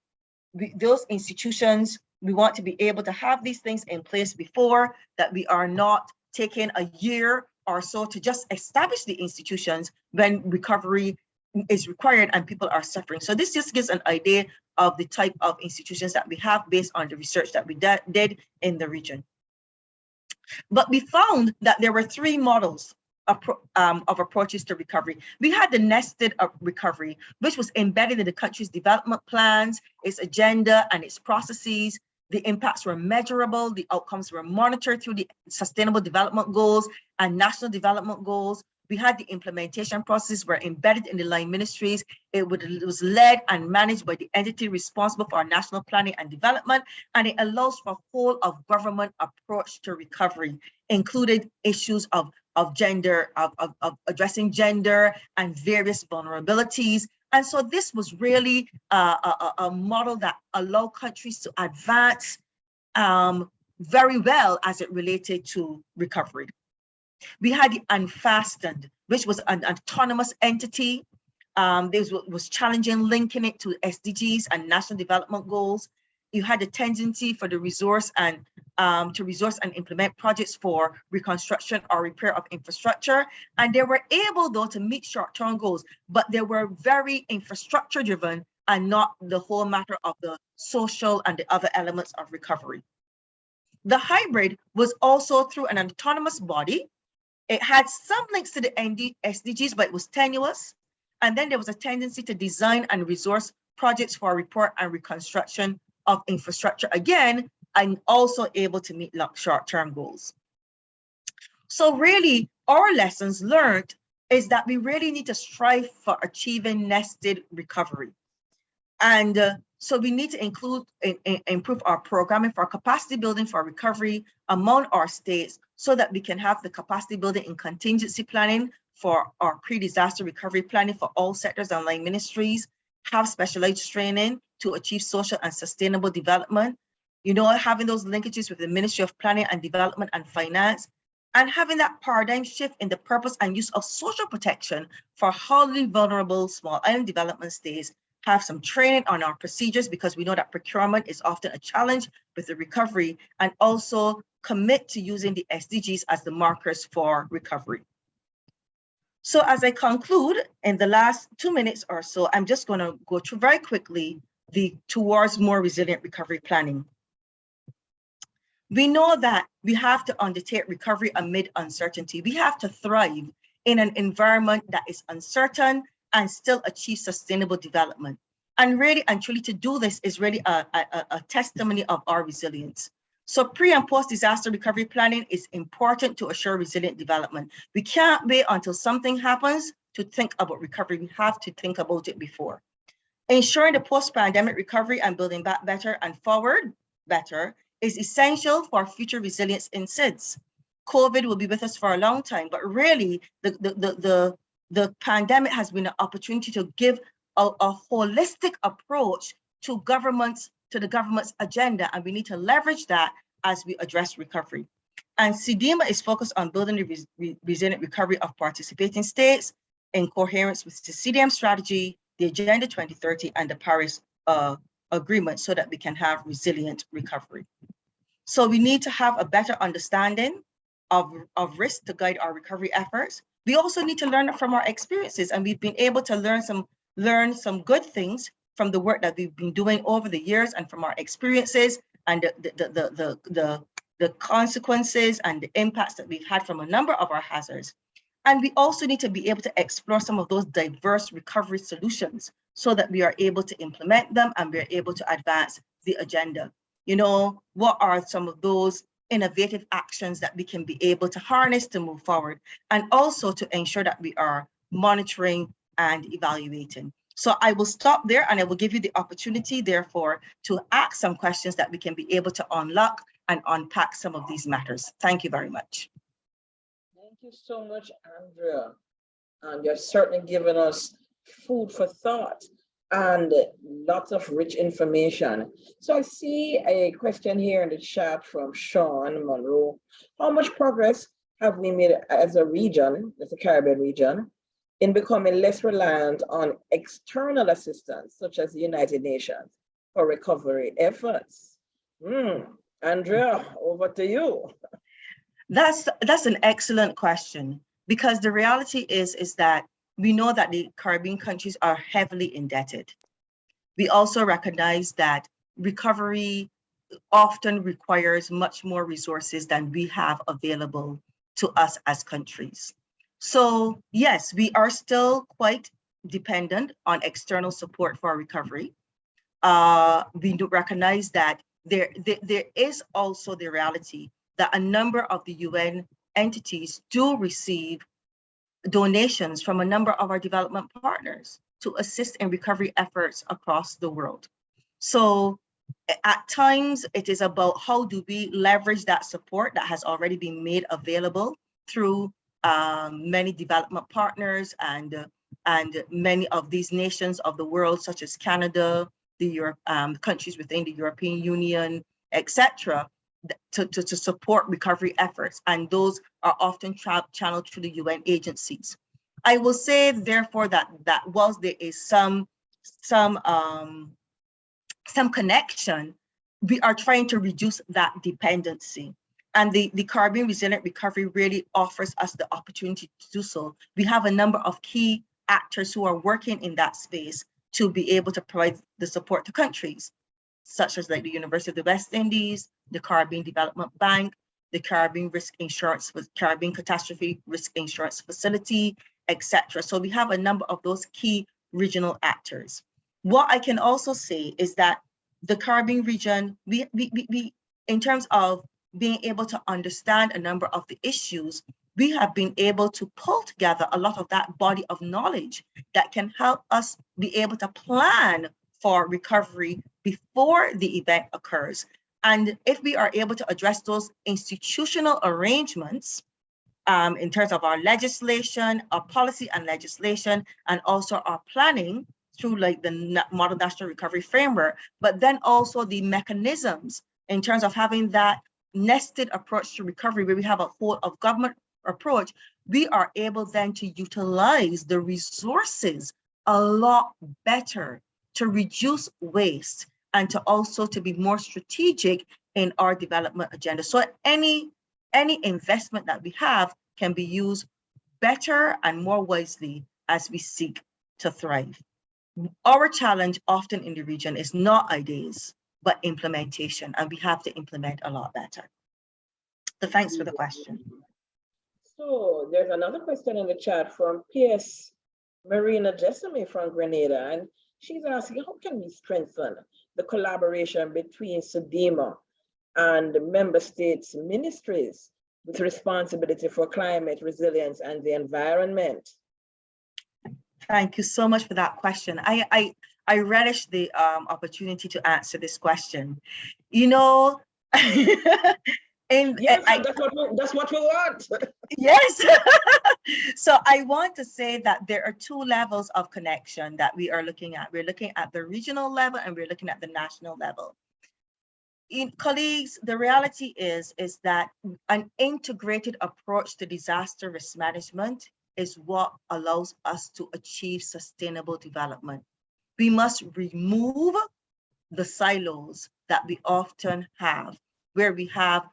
Those institutions, we want to be able to have these things in place before, that we are not taking a year or so to just establish the institutions when recovery is required and people are suffering. So this just gives an idea of the type of institutions that we have based on the research that we did in the region. But we found that there were three models of approaches to recovery. We had the nested recovery, which was embedded in the country's development plans, its agenda, and its processes. The impacts were measurable, the outcomes were monitored through the Sustainable Development Goals and National Development Goals. We had the implementation processes were embedded in the line ministries. It was led and managed by the entity responsible for our national planning and development, and it allows for a whole of government approach to recovery, included issues of gender, of addressing gender and various vulnerabilities. And so this was really a model that allowed countries to advance very well as it related to recovery. We had the unfastened, which was an autonomous entity. This was challenging linking it to SDGs and national development goals. You had a tendency for the resource and to resource and implement projects for reconstruction or repair of infrastructure. And they were able though to meet short-term goals, but they were very infrastructure driven and not the whole matter of the social and the other elements of recovery. The hybrid was also through an autonomous body. It had some links to the SDGs, but it was tenuous. And then there was a tendency to design and resource projects for repair and reconstruction of infrastructure, again, and also able to meet short-term goals. So really, our lessons learned is that we really need to strive for achieving nested recovery. And so we need to improve our programming for capacity building for recovery among our states so that we can have the capacity building and contingency planning for our pre-disaster recovery planning for all sectors and line ministries, have specialized training to achieve social and sustainable development, you know, having those linkages with the Ministry of Planning and Development and Finance, and having that paradigm shift in the purpose and use of social protection for highly vulnerable small island development states, have some training on our procedures because we know that procurement is often a challenge with the recovery, and also commit to using the SDGs as the markers for recovery. So as I conclude in the last 2 minutes or so, I'm just going to go through very quickly the towards more resilient recovery planning. We know that we have to undertake recovery amid uncertainty. We have to thrive in an environment that is uncertain and still achieve sustainable development. And really and truly to do this is really a testimony of our resilience. So pre and post disaster recovery planning is important to assure resilient development. We can't wait until something happens to think about recovery. We have to think about it before. Ensuring the post-pandemic recovery and building back better and forward better is essential for future resilience in SIDS. COVID will be with us for a long time, but really the pandemic has been an opportunity to give a holistic approach to the government's agenda, and we need to leverage that as we address recovery. And CDEMA is focused on building the resilient recovery of participating states in coherence with the CDM strategy, the Agenda 2030, and the Paris Agreement, so that we can have resilient recovery. So we need to have a better understanding of risk to guide our recovery efforts. We also need to learn from our experiences, and we've been able to learn some good things from the work that we've been doing over the years and from our experiences and the consequences and the impacts that we've had from a number of our hazards. And we also need to be able to explore some of those diverse recovery solutions so that we are able to implement them and we're able to advance the agenda. You know, what are some of those innovative actions that we can be able to harness to move forward, and also to ensure that we are monitoring and evaluating. So I will stop there, and I will give you the opportunity, therefore, to ask some questions that we can be able to unlock and unpack some of these matters. Thank you very much. Thank you so much, Andrea. And you're certainly given us food for thought and lots of rich information. So I see a question here in the chat from Sean Monroe. How much progress have we made as a region, as a Caribbean region, in becoming less reliant on external assistance, such as the United Nations, for recovery efforts? Andrea, over to you. That's an excellent question, because the reality is that we know that the Caribbean countries are heavily indebted. We also recognize that recovery often requires much more resources than we have available to us as countries. So yes, we are still quite dependent on external support for recovery. We do recognize that there is also the reality that a number of the UN entities do receive donations from a number of our development partners to assist in recovery efforts across the world. So at times it is about how do we leverage that support that has already been made available through many development partners and many of these nations of the world, such as Canada, the countries within the European Union, etc., to support recovery efforts, and those are often channeled through the UN agencies. I will say, therefore, that whilst there is some connection, we are trying to reduce that dependency. And the Caribbean Resilient Recovery really offers us the opportunity to do so. We have a number of key actors who are working in that space to be able to provide the support to countries, such as like the University of the West Indies, the Caribbean Development Bank, the Caribbean Caribbean Catastrophe Risk Insurance Facility, etc. So we have a number of those key regional actors. What I can also say is that the Caribbean region, we in terms of being able to understand a number of the issues, we have been able to pull together a lot of that body of knowledge that can help us be able to plan for recovery before the event occurs. And if we are able to address those institutional arrangements in terms of our legislation, our policy and legislation, and also our planning through like the Model National Recovery Framework, but then also the mechanisms in terms of having that nested approach to recovery where we have a whole of government approach, we are able then to utilize the resources a lot better to reduce waste and to also to be more strategic in our development agenda. So any investment that we have can be used better and more wisely as we seek to thrive. Our challenge often in the region is not ideas, but implementation, and we have to implement a lot better. So thanks for the question. So there's another question in the chat from PS Marina Jessamy from Grenada, and she's asking, how can we strengthen the collaboration between CDEMA and the member states' ministries with responsibility for climate resilience and the environment? Thank you so much for that question. I relish the opportunity to answer this question. You know, Yes, that's what we want. Yes. So I want to say that there are two levels of connection that we are looking at. We're looking at the regional level and we're looking at the national level. Colleagues, the reality is that an integrated approach to disaster risk management is what allows us to achieve sustainable development. We must remove the silos that we often have, where we have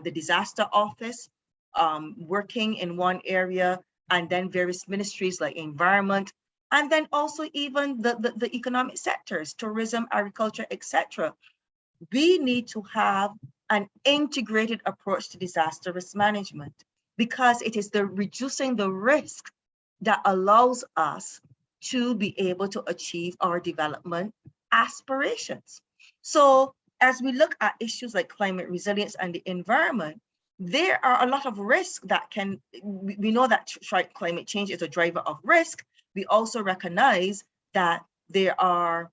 the disaster office working in one area, and then various ministries like environment, and then also even the economic sectors, tourism, agriculture, etc. We need to have an integrated approach to disaster risk management, because it is the reducing the risk that allows us to be able to achieve our development aspirations. So as we look at issues like climate resilience and the environment, there are a lot of risks that we know that climate change is a driver of risk. We also recognize that there are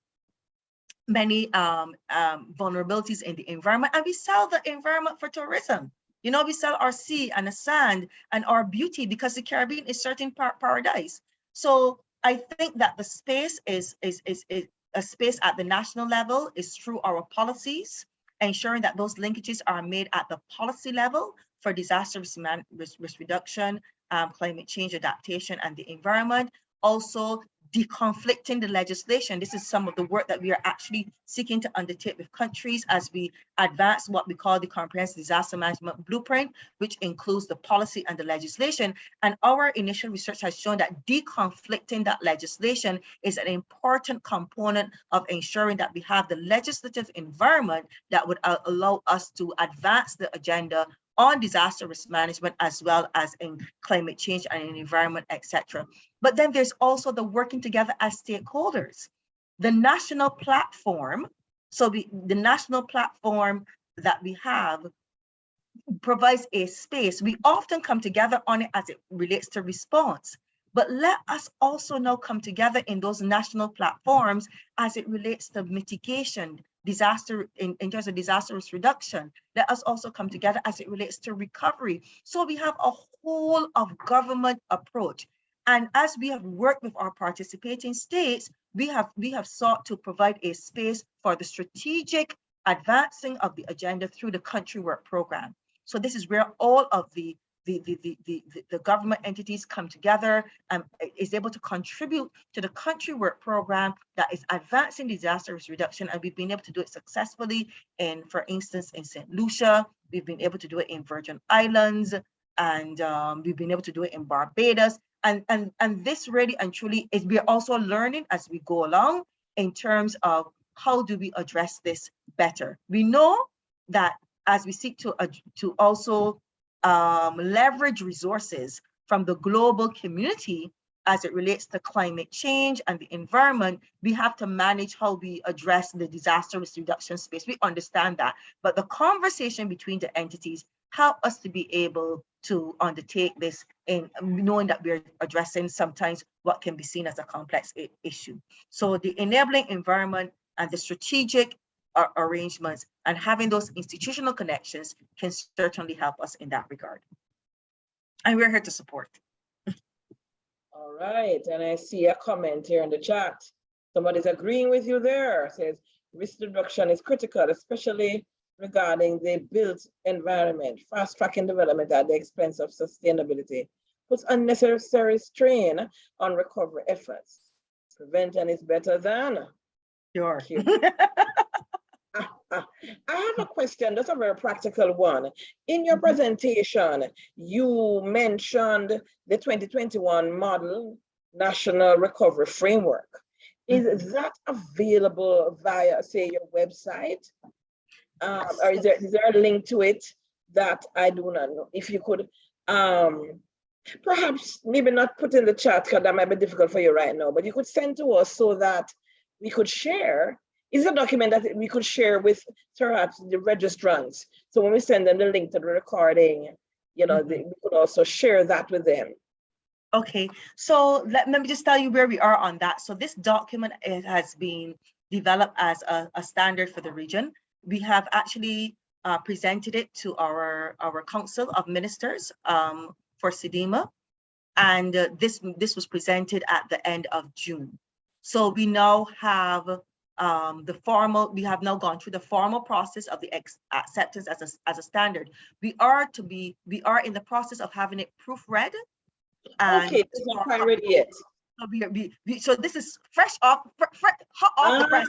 many vulnerabilities in the environment, and we sell the environment for tourism. You know, we sell our sea and the sand and our beauty because the Caribbean is certain paradise. So I think that the space is a space at the national level is through our policies, ensuring that those linkages are made at the policy level for disaster risk reduction, climate change adaptation, and the environment. Also, deconflicting the legislation. This is some of the work that we are actually seeking to undertake with countries as we advance what we call the Comprehensive Disaster Management Blueprint, which includes the policy and the legislation. And our initial research has shown that deconflicting that legislation is an important component of ensuring that we have the legislative environment that would allow us to advance the agenda on disaster risk management, as well as in climate change and in environment, etc. But then there's also the working together as stakeholders. The national platform, so the national platform that we have provides a space. We often come together on it as it relates to response, but let us also now come together in those national platforms as it relates to mitigation, disaster in terms of disaster risk reduction. Let us also come together as it relates to recovery. So we have a whole of government approach. And as we have worked with our participating states, we have sought to provide a space for the strategic advancing of the agenda through the country work program. So this is where all of the government entities come together and is able to contribute to the country work program that is advancing disaster risk reduction. And we've been able to do it successfully in, for instance, in St. Lucia. We've been able to do it in Virgin Islands, and we've been able to do it in Barbados. And this really and truly is, we're also learning as we go along in terms of how do we address this better. We know that as we seek to also leverage resources from the global community as it relates to climate change and the environment, we have to manage how we address the disaster risk reduction space. We understand that, but the conversation between the entities help us to be able to undertake this in knowing that we're addressing sometimes what can be seen as a complex issue. So the enabling environment and the strategic arrangements and having those institutional connections can certainly help us in that regard. And we're here to support. All right, and I see a comment here in the chat. Somebody's agreeing with you there. Says risk reduction is critical, especially regarding the built environment. Fast tracking development at the expense of sustainability puts unnecessary strain on recovery efforts. Prevention is better than Sure. I have a question, that's a very practical one. In your presentation, you mentioned the 2021 Model National Recovery Framework. Is that available via, say, your website? Or is there a link to it that I do not know. If you could perhaps maybe not put in the chat because that might be difficult for you right now, but you could send to us so that we could share. Is a document that we could share with perhaps the registrants. So when we send them the link to the recording, you know, we could also share that with them. Okay, so let me just tell you where we are on that. So this document, it has been developed as a standard for the region. We have actually presented it to our Council of Ministers for CDEMA, and this was presented at the end of June. So we now have we have now gone through the formal process of the acceptance as a standard. We are in the process of having it proofread. And okay, it's not quite ready yet. So this is fresh off, hot off the press.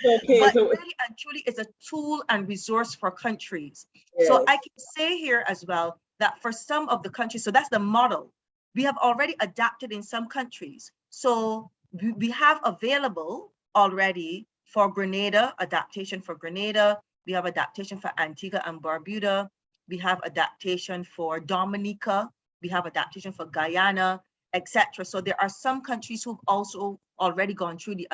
Okay, but so really and truly is a tool and resource for countries. yes. So I can say here as well that for some of the countries, so that's the model, we have already adapted in some countries. So we have available already for Grenada, adaptation for Grenada. We have adaptation for Antigua and Barbuda. We have adaptation for Dominica. We have adaptation for Guyana, etc. So there are some countries who've also already gone through the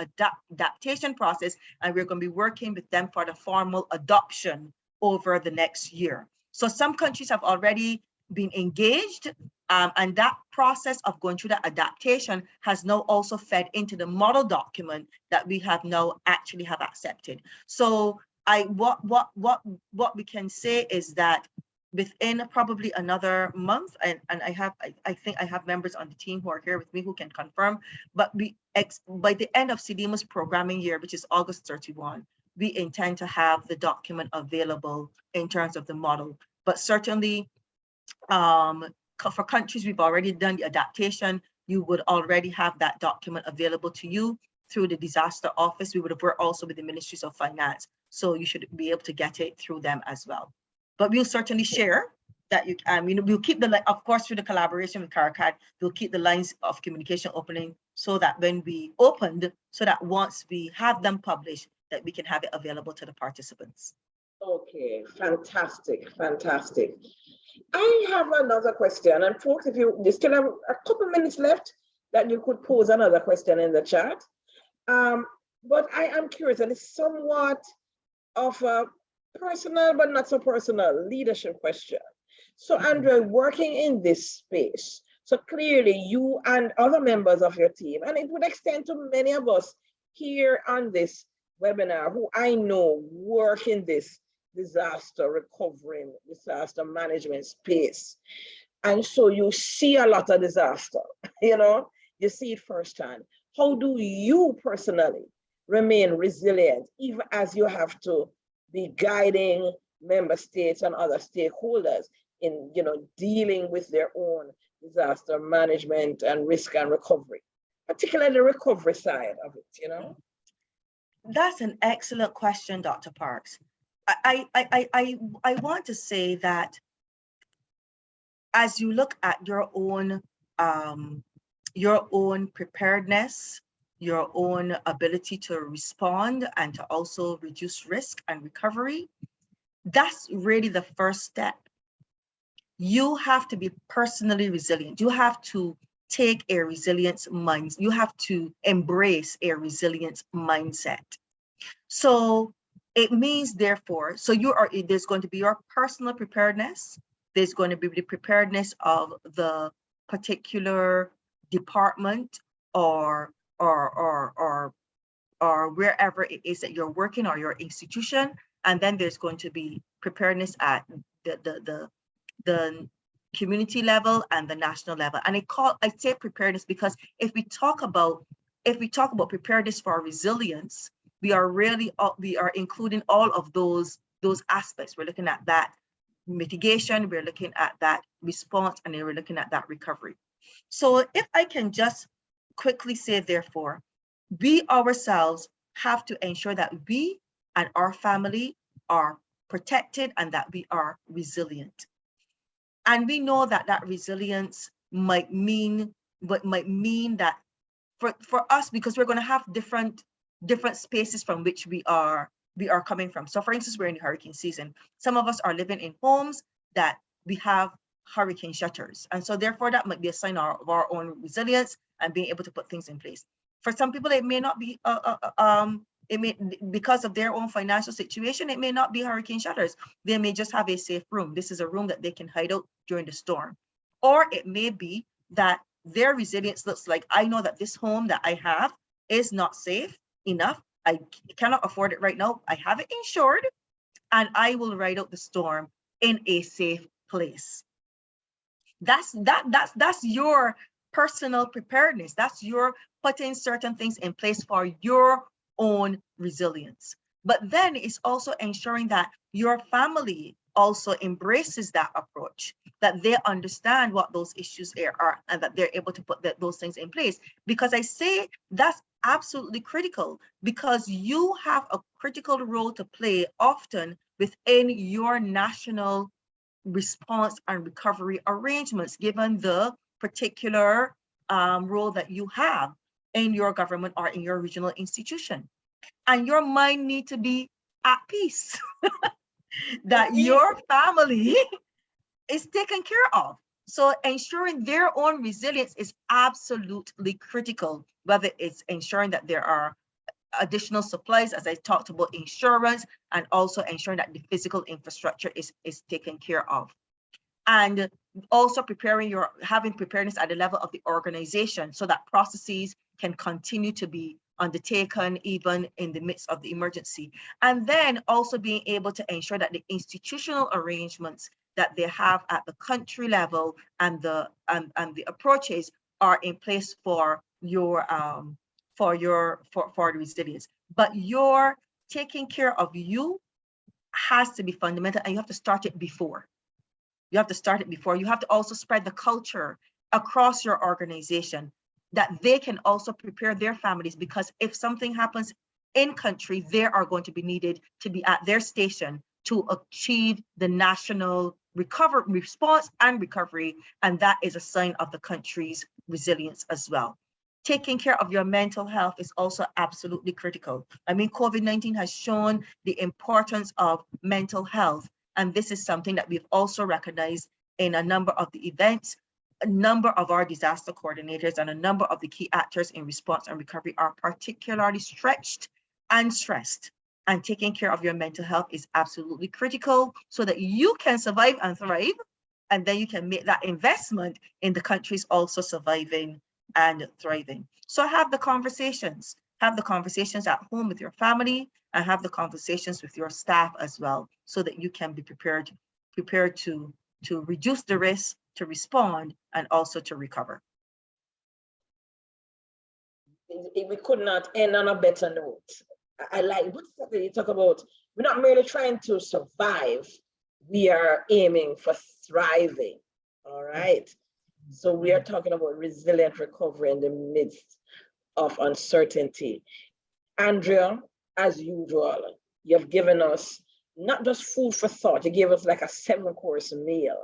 adaptation process, and we're going to be working with them for the formal adoption over the next year. So some countries have already been engaged, and that process of going through that adaptation has now also fed into the model document that we have now actually have accepted. So what we can say is that within probably another month, and I think I have members on the team who are here with me who can confirm, but by the end of CDEMA's programming year, which is August 31, we intend to have the document available in terms of the model. But certainly for countries we've already done the adaptation, you would already have that document available to you through the disaster office. We would have worked also with the Ministries of Finance, so you should be able to get it through them as well. But we'll certainly share that we'll keep of course, through the collaboration with CARICAD, we'll keep the lines of communication opening so that when we opened, so that once we have them published, that we can have it available to the participants. Okay, fantastic, fantastic. I have another question, and folks, if you still have a couple minutes left, that you could pose another question in the chat. But I am curious, and it's somewhat of a personal, but not so personal leadership question. So Andrea, working in this space, so clearly you and other members of your team, and it would extend to many of us here on this webinar who I know work in this disaster recovery, disaster management space. And so you see a lot of disaster, you know, you see it firsthand. How do you personally remain resilient, even as you have to be guiding member states and other stakeholders in, you know, dealing with their own disaster management and risk and recovery, particularly the recovery side of it, you know? That's an excellent question, Dr. Parks. I want to say that as you look at your own preparedness, your own ability to respond and to also reduce risk and recovery, that's really the first step. You have to be personally resilient. You have to take a resilience mind. You have to embrace a resilience mindset. So it means, therefore, so there's going to be your personal preparedness. There's going to be the preparedness of the particular department or wherever it is that you're working, or your institution. And then there's going to be preparedness at the community level and the national level. And I say preparedness because if we talk about preparedness for resilience, we are including all of those aspects. We're looking at that mitigation, we're looking at that response, and then we're looking at that recovery. So if I can just quickly say, therefore, we ourselves have to ensure that we and our family are protected and that we are resilient. And we know that that resilience might mean that for us, because we're going to have different spaces from which we are we are coming from. So for instance, we're in hurricane season. Some of us are living in homes that we have hurricane shutters. And so therefore that might be a sign of our own resilience and being able to put things in place. For some people, it may not be, it may, because of their own financial situation, it may not be hurricane shutters. They may just have a safe room. This is a room that they can hide out during the storm. Or it may be that their resilience looks like, I know that this home that I have is not safe enough. I cannot afford it right now. I have it insured and I will ride out the storm in a safe place. That's your personal preparedness. That's your putting certain things in place for your own resilience. But then it's also ensuring that your family also embraces that approach, that they understand what those issues are and that they're able to put those things in place. Because I say that's absolutely critical, because you have a critical role to play often within your national response and recovery arrangements, given the particular role that you have in your government or in your regional institution. And your mind need to be at peace that your family is taken care of. So ensuring their own resilience is absolutely critical, whether it's ensuring that there are additional supplies, as I talked about, insurance, and also ensuring that the physical infrastructure is taken care of. And also having preparedness at the level of the organization so that processes can continue to be undertaken even in the midst of the emergency. And then also being able to ensure that the institutional arrangements that they have at the country level and the approaches are in place for your for resilience. But your taking care of you has to be fundamental, and you have to start it before. You have to start it before. You have to also spread the culture across your organization that they can also prepare their families, because if something happens in country, they are going to be needed to be at their station to achieve the national response and recovery. And that is a sign of the country's resilience as well. Taking care of your mental health is also absolutely critical. I mean, COVID-19 has shown the importance of mental health. And this is something that we've also recognized in a number of the events. A number of our disaster coordinators and a number of the key actors in response and recovery are particularly stretched and stressed. And taking care of your mental health is absolutely critical so that you can survive and thrive. And then you can make that investment in the countries also surviving and thriving. So have the conversations. Have the conversations at home with your family, and have the conversations with your staff as well, so that you can be prepared to reduce the risk, to respond, and also to recover. We could not end on a better note. I like what you talk about. We're not merely trying to survive, we are aiming for thriving. All right. So we are talking about resilient recovery in the midst of uncertainty. Andria, as usual, you have given us not just food for thought, you gave us like a 7-course meal.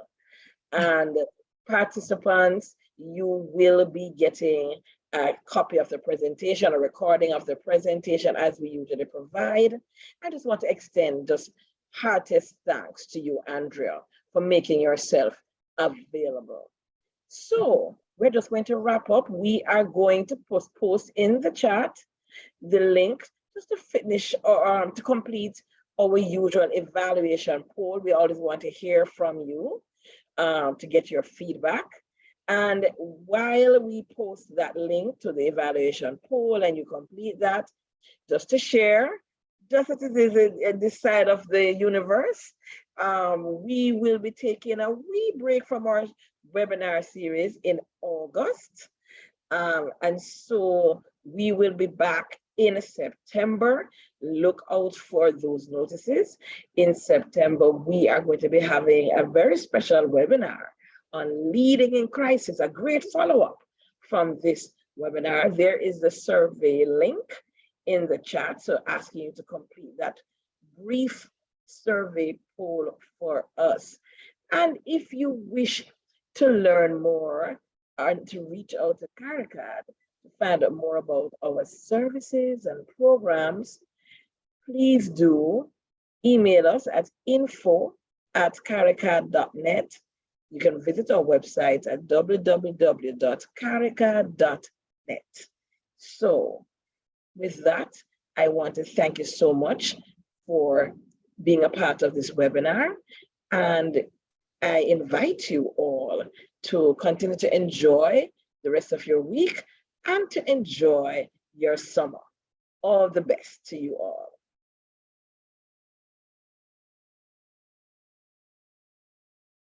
And participants, you will be getting a copy of the presentation, a recording of the presentation as we usually provide. I just want to extend just heartiest thanks to you, Andria, for making yourself available. So we're just going to wrap up. We are going to post in the chat the link just to finish or to complete our usual evaluation poll. We always want to hear from you to get your feedback. And while we post that link to the evaluation poll and you complete that, just to share, just as it is at this side of the universe, we will be taking a wee break from our webinar series in August. And so we will be back in September. Look out for those notices. In September, we are going to be having a very special webinar on leading in crisis, a great follow-up from this webinar. There is the survey link in the chat, so asking you to complete that brief survey poll for us. And if you wish to learn more and to reach out to CARICAD to find out more about our services and programs, please do email us at info@caricad.net. You can visit our website at www.caricad.net. So with that, I want to thank you so much for being a part of this webinar. And I invite you all to continue to enjoy the rest of your week and to enjoy your summer. All the best to you all.